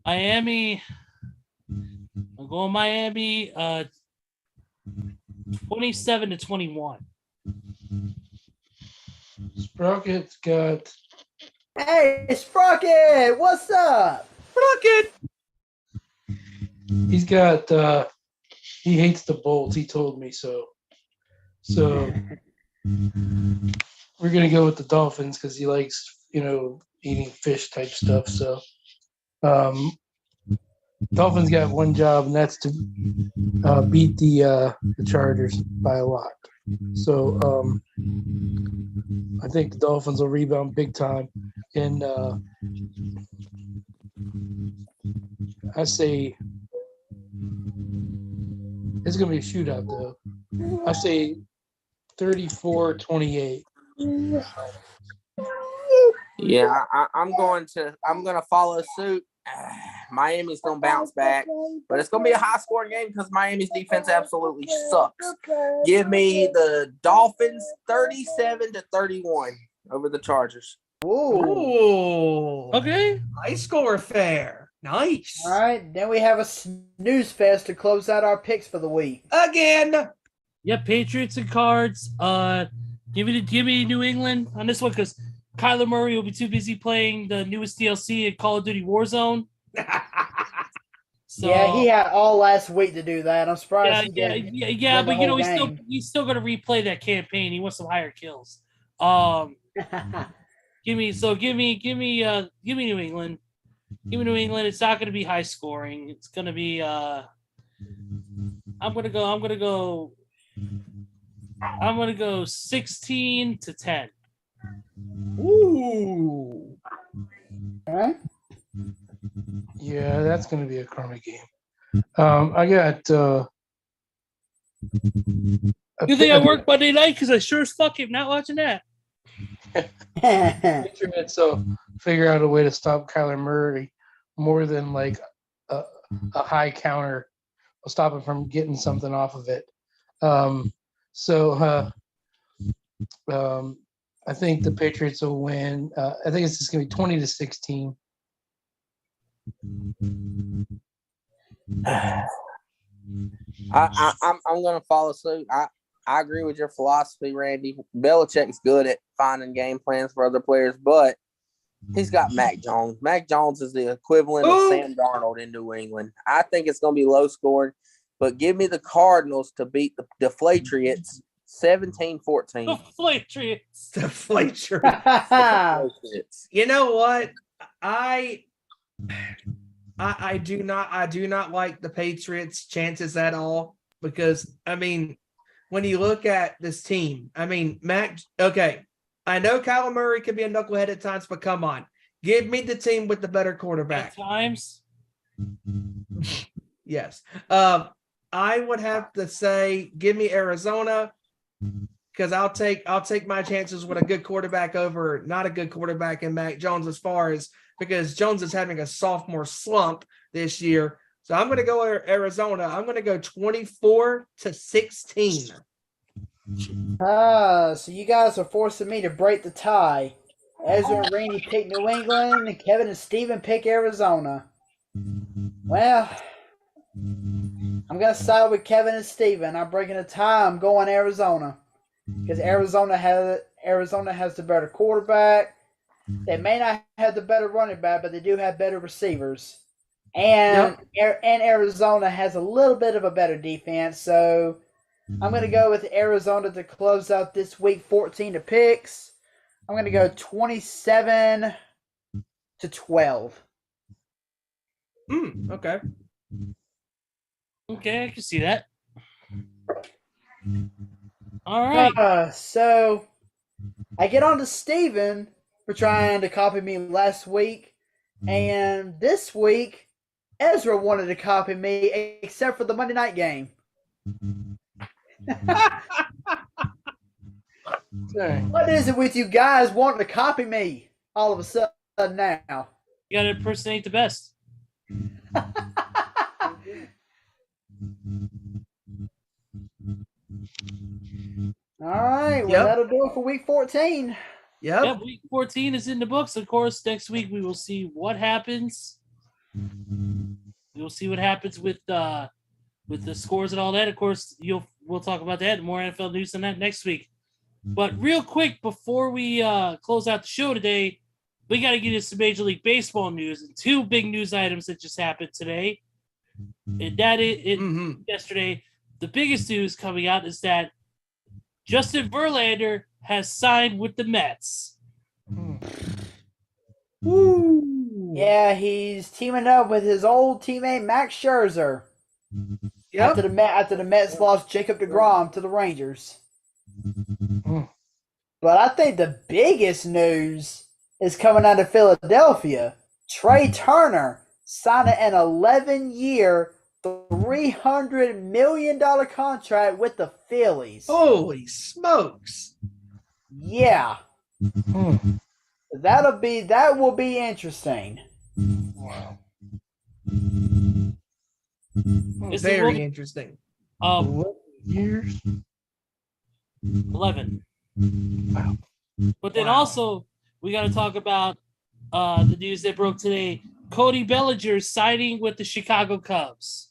Miami. I'm going Miami 27-21. Sprocket's got. Hey, Sprocket, what's up? Sprocket. He's got. He hates the Bolts. He told me so. So we're gonna go with the Dolphins because he likes, eating fish type stuff. So Dolphins got one job, and that's to beat the Chargers by a lot. So I think the Dolphins will rebound big time, and I say it's going to be a shootout, though. I say 34-28. Yeah, I'm going to follow suit. Miami's going to bounce back, but it's going to be a high-scoring game because Miami's defense absolutely sucks. Give me the Dolphins 37-31 over the Chargers. Ooh. Okay. High score affair. Nice. All right, then we have a snooze fest to close out our picks for the week. Again. Yeah, Patriots and Cards. Give me New England on this one because Kyler Murray will be too busy playing the newest DLC at Call of Duty Warzone. So, yeah, he had all last week to do that. I'm surprised he didn't. Yeah, but he's still gonna replay that campaign. He wants some higher kills. Give me New England. Give me New England. It's not gonna be high scoring. It's gonna be I'm gonna go 16-10. Ooh. All right. Yeah, that's going to be a crummy game. I got. Do they at work Monday night? Because I sure as fuck am not watching that. Patriots, so figure out a way to stop Kyler Murray more than like a high counter will stop him from getting something off of it. I think the Patriots will win. I think it's just going to be 20-16. I'm going to follow suit. I agree with your philosophy, Randy. Belichick's good at finding game plans for other players, but he's got Mac Jones. Mac Jones is the equivalent of Sam Darnold in New England. I think it's going to be low scoring, but give me the Cardinals to beat the Patriots 17-14. Deflatriots. You know what? I do not like the Patriots' chances at all because when you look at this team, I know Kyler Murray can be a knucklehead at times, but come on. Give me the team with the better quarterback. At times. Yes. I would have to say give me Arizona because I'll take my chances with a good quarterback over not a good quarterback in Mac Jones because Jones is having a sophomore slump this year. So I'm going to go Arizona. I'm going to go 24-16. So you guys are forcing me to break the tie. Ezra and Rainey pick New England, and Kevin and Steven pick Arizona. Well, I'm going to side with Kevin and Steven. I'm breaking the tie. I'm going Arizona. Because Arizona has the better quarterback. They may not have the better running back, but they do have better receivers. And Arizona has a little bit of a better defense. So I'm going to go with Arizona to close out this week 14 to picks. I'm going to go 27-12. Okay. Okay, I can see that. All right. So I get on to Steven for trying to copy me last week. And this week, Ezra wanted to copy me except for the Monday night game. What is it with you guys wanting to copy me all of a sudden now? You got to impersonate the best. All right, well, that'll do it for week 14. Yep, week 14 is in the books. Of course, next week we will see what happens. We'll see what happens with the scores and all that. Of course, we'll talk about that. More NFL news on that next week. But real quick, before we close out the show today, we got to get into some Major League Baseball news and two big news items that just happened today. And that yesterday, the biggest news coming out is that Justin Verlander has signed with the Mets. Woo. Yeah, he's teaming up with his old teammate Max Scherzer. Yep. After the Mets lost Jacob deGrom to the Rangers. But I think the biggest news is coming out of Philadelphia. Trey Turner signed an 11-year, $300 million contract with the Phillies. Holy smokes. Yeah. That will be interesting. Wow. Very interesting. 11 years? 11. Wow. But then also, we got to talk about the news that broke today. Cody Bellinger signing with the Chicago Cubs.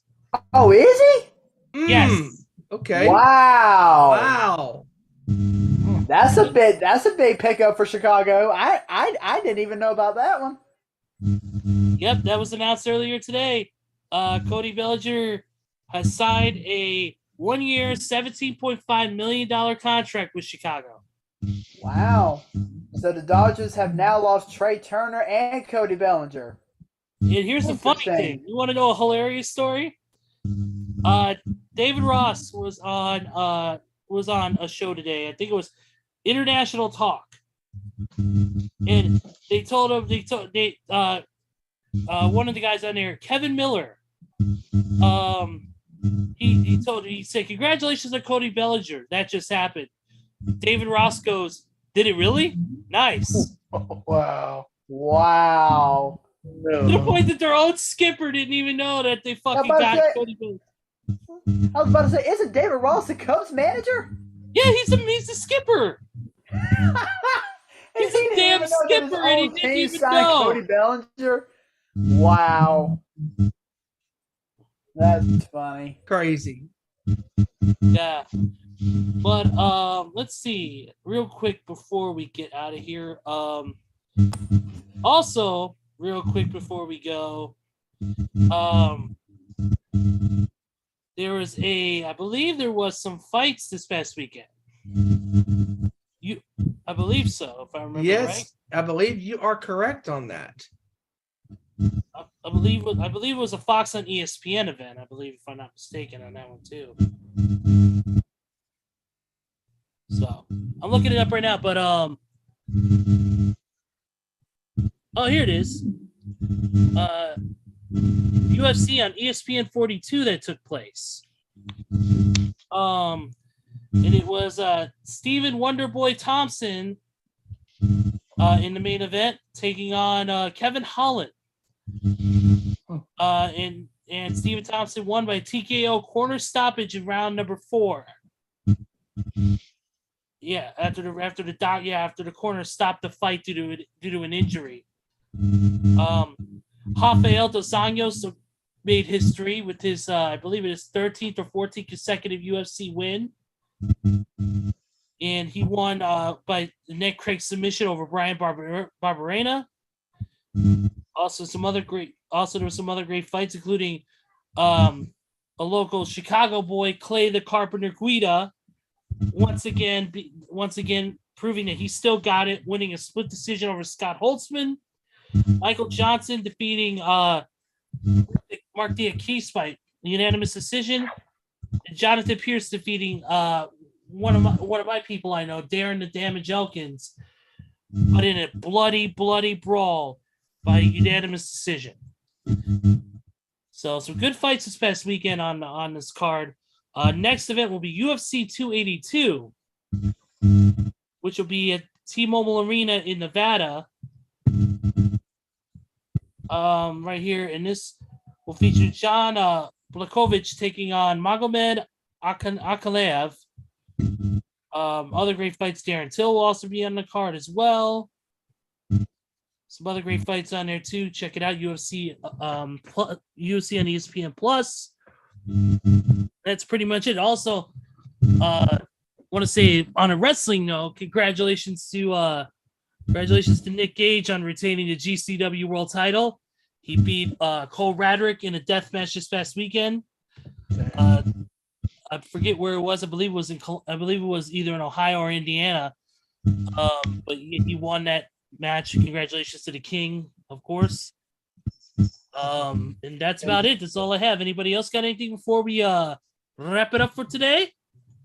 Oh, is he? Yes. Okay. Wow. That's a big pickup for Chicago. I didn't even know about that one. Yep, that was announced earlier today. Cody Bellinger has signed a 1-year, $17.5 million contract with Chicago. Wow. So the Dodgers have now lost Trey Turner and Cody Bellinger. And here's the funny thing. You want to know a hilarious story? David Ross was on a show today. I think it was International Talk. And they told him one of the guys on there, Kevin Miller. He said, "Congratulations on Cody Bellinger. That just happened." David Ross goes, "Did it really? Nice." Wow. Wow. To the point that their own skipper didn't even know that they fucking got Cody Bellinger. I was about to say, isn't David Ross the Cubs manager? Yeah, he's the skipper. He's a damn skipper, and he didn't even know. Cody Bellinger. Wow. That's funny. Crazy. Yeah. But let's see real quick before we get out of here. Also, real quick before we go, I believe there was some fights this past weekend. I believe so, if I remember right. I believe you are correct on that. I believe it was a Fox on ESPN event. I believe, if I'm not mistaken, on that one too. So I'm looking it up right now. But Oh, here it is. UFC on ESPN 42 that took place. And it was Stephen Wonderboy Thompson in the main event taking on Kevin Holland. And Stephen Thompson won by TKO corner stoppage in round number 4. Yeah, after the corner stopped the fight due to an injury. Rafael dos Anjos made history with his I believe it is 13th or 14th consecutive UFC win. And he won by the neck crank submission over Brian Barberena. Also, there were some other great fights, including a local Chicago boy, Clay the Carpenter Guida, once again proving that he still got it, winning a split decision over Scott Holtzman. Michael Johnson defeating Mark Diakis by unanimous decision. And Jonathan Pierce defeating one of my people I know, Darren the Damage Elkins, but in a bloody brawl by unanimous decision. So some good fights this past weekend on this card. Next event will be UFC 282, which will be at T-Mobile Arena in Nevada. Right here, and this will feature John Blakovic taking on Magomed Ankalaev. Other great fights. Darren Till will also be on the card as well. Some other great fights on there too. Check it out, UFC on ESPN Plus. That's pretty much it. Also, want to say on a wrestling note, congratulations to Nick Gage on retaining the GCW World Title. He beat Cole Radrick in a death match this past weekend. I forget where it was. I believe it was either in Ohio or Indiana. But he won that match. Congratulations to the King, of course. And that's about it. That's all I have. Anybody else got anything before we wrap it up for today?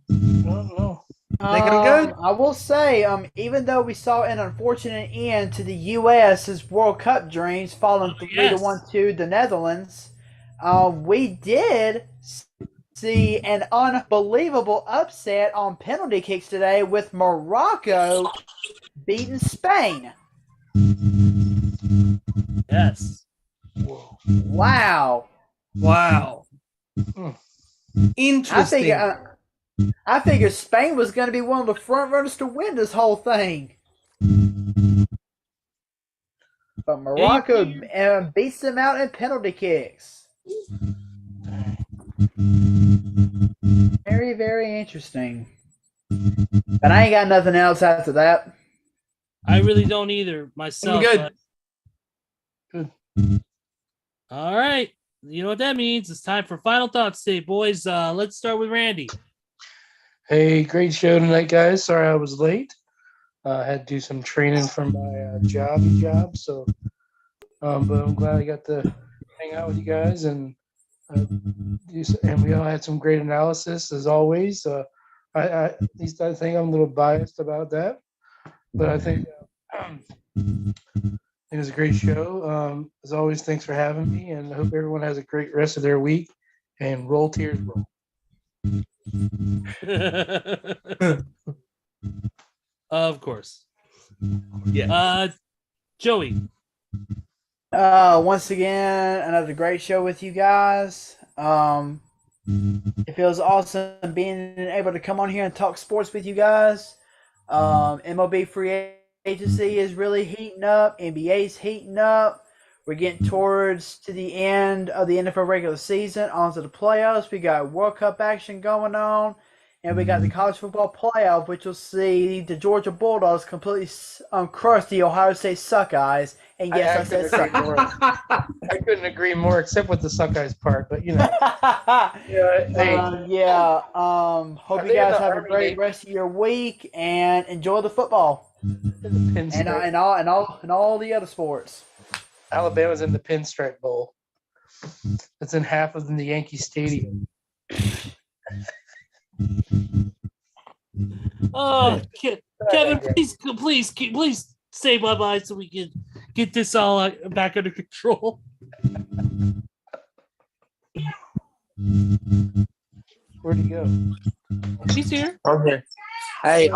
No. Think I'm good? I will say, even though we saw an unfortunate end to the U.S.'s World Cup dreams falling 3-1 to the Netherlands, we did see an unbelievable upset on penalty kicks today with Morocco beating Spain. Yes. Wow. Interesting. I figured Spain was going to be one of the front runners to win this whole thing. But Morocco beats them out in penalty kicks. Very, very interesting. But I ain't got nothing else after that. I really don't either myself. I'm good. Good. All right. You know what that means. It's time for final thoughts today, boys. Let's start with Randy. Hey, great show tonight, guys. Sorry I was late. I had to do some training for my job. So, but I'm glad I got to hang out with you guys, and we all had some great analysis as always. At least I think I'm a little biased about that, but I think it was a great show. As always, thanks for having me, and I hope everyone has a great rest of their week. And roll Tears, roll. Of course. Yeah. Joey. Once again, another great show with you guys. It feels awesome being able to come on here and talk sports with you guys. MLB free agency is really heating up. NBA's heating up. We're getting towards to the end of the NFL regular season, onto the playoffs. We got World Cup action going on, and we got the college football playoff, which will see the Georgia Bulldogs completely crush the Ohio State Suckeyes. And yes, I said Suckeyes. I couldn't agree more, except with the Suckeyes part. But you know, hope you guys have a great rest of your week and enjoy the football and all the other sports. Alabama's in the Pinstripe Bowl. It's in half of the Yankee Stadium. Oh, Kevin, please say bye-bye so we can get this all back under control. Where'd he go? He's here. Okay. Hey,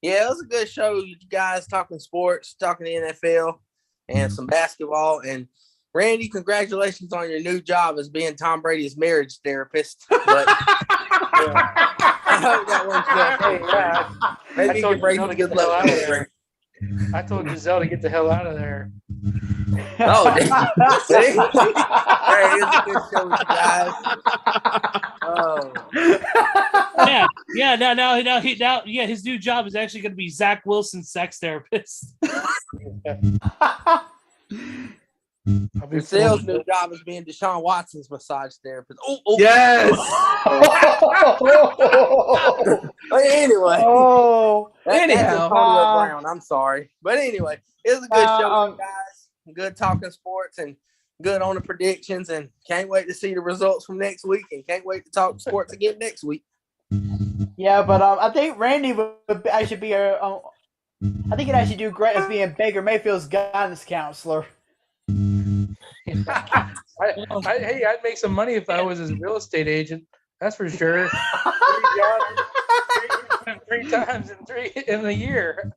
yeah, it was a good show. You guys talking sports, talking the NFL, and some basketball. And Randy, congratulations on your new job as being Tom Brady's marriage therapist. But I hope that one's good. Maybe you can bring some good luck. I told Giselle to get the hell out of there. Oh, hey, it was a good show with you guys. Oh. Yeah. His new job is actually going to be Zach Wilson's sex therapist. Giselle's new job is being Deshaun Watson's massage therapist. Oh. Yes. Anyway. That's Anyhow. Antonio Brown. I'm sorry. But anyway, it was a good show, guys. Good talking sports and good on the predictions. And can't wait to see the results from next week. And can't wait to talk sports again next week. Yeah, but I think Randy would actually be I think he'd actually do great as being Baker Mayfield's guidance counselor. I'd make some money if I was his real estate agent. That's for sure. Three times in a year.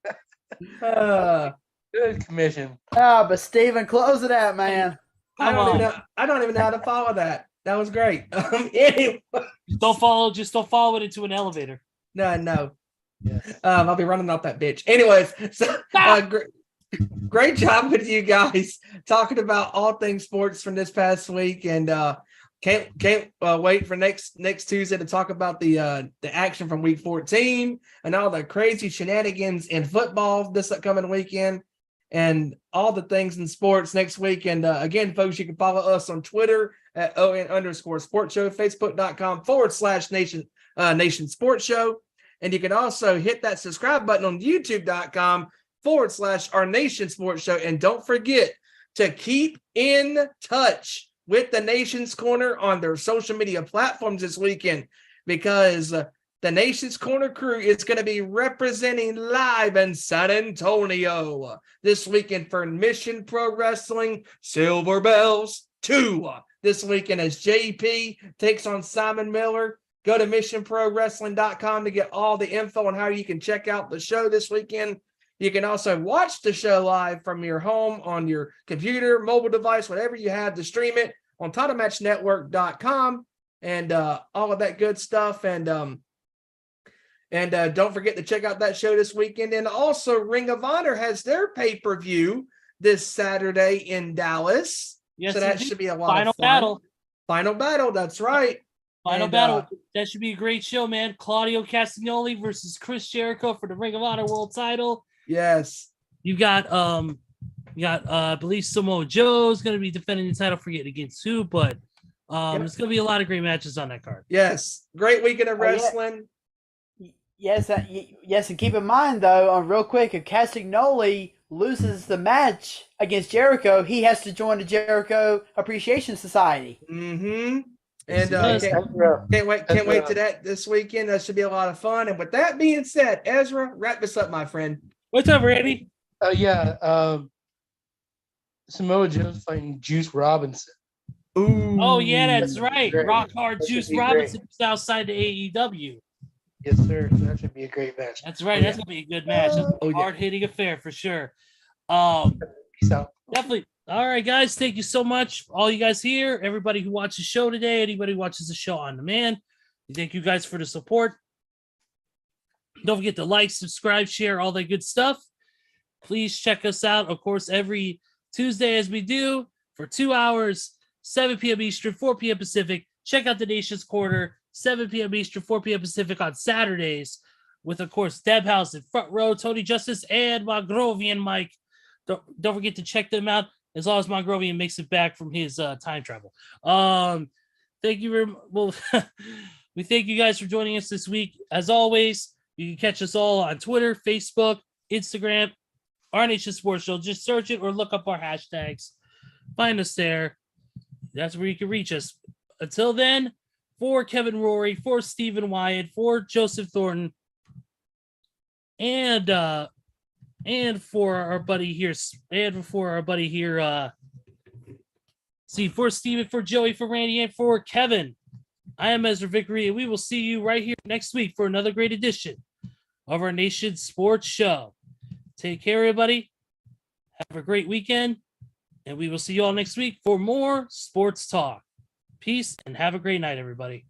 Good commission. But Steven, close it out, man. I don't even know how to follow that. That was great. Anyway. Just don't follow it into an elevator. No. Yes. I'll be running off that bitch. Anyways, so great job with you guys talking about all things sports from this past week, and can't wait for next Tuesday to talk about the action from week 14 and all the crazy shenanigans in football this upcoming weekend and all the things in sports next week. And again, folks, you can follow us on Twitter at @ON_sports show, Facebook.com/Nation Sports Show. And you can also hit that subscribe button on YouTube.com/Our Nation Sports Show. And don't forget to keep in touch with the Nation's Corner on their social media platforms this weekend, because the Nation's Corner crew is going to be representing live in San Antonio this weekend for Mission Pro Wrestling Silver Bells 2 this weekend as JP takes on Simon Miller. Go to missionprowrestling.com to get all the info on how you can check out the show this weekend. You can also watch the show live from your home on your computer, mobile device, whatever you have to stream it on titlematchnetwork.com and all of that good stuff. And don't forget to check out that show this weekend. And also Ring of Honor has their pay-per-view this Saturday in Dallas. Yes, so that should be a lot of fun. Final battle. That's right. Final battle. That should be a great show, man. Claudio Castagnoli versus Chris Jericho for the Ring of Honor World Title. Yes. You got I believe Samoa Joe's going to be defending the title. Forget against who, but there's going to be a lot of great matches on that card. Yes. Great weekend of wrestling. Yes, and keep in mind though, real quick, if Castagnoli loses the match against Jericho, he has to join the Jericho Appreciation Society. Mm-hmm. And can't wait to that this weekend. That should be a lot of fun. And with that being said, Ezra, wrap this up, my friend. What's up, Randy? Samoa Joe's fighting Juice Robinson. Ooh. Oh yeah, that's right. Rock Hard Juice Robinson is outside the AEW. Yes, sir. So that should be a great match. That's right. That's gonna be a good match. That's a hard-hitting affair for sure. Peace out. Definitely. All right, guys. Thank you so much, all you guys here, everybody who watched the show today, anybody who watches the show on demand. Thank you guys for the support. Don't forget to like, subscribe, share, all that good stuff. Please check us out, of course, every Tuesday as we do for 2 hours, 7 p.m. Eastern, 4 p.m. Pacific. Check out the Nation's Corner, 7 p.m. Eastern, 4 p.m. Pacific on Saturdays with, of course, Deb House in front row, Tony Justice, and Mogrovian Mike. Don't forget to check them out as long as Mogrovian makes it back from his time travel. Thank you very much. Well, we thank you guys for joining us this week. As always, you can catch us all on Twitter, Facebook, Instagram, Our Nation Sports Show. Just search it or look up our hashtags. Find us there. That's where you can reach us. Until then, for Kevin Rory, for Stephen Wyatt, for Joseph Thornton, and for our buddy here, for Steven, for Joey, for Randy, and for Kevin. I am Ezra Vickery, and we will see you right here next week for another great edition of our Nation Sports Show. Take care, everybody. Have a great weekend, and we will see you all next week for more sports talk. Peace, and have a great night, everybody.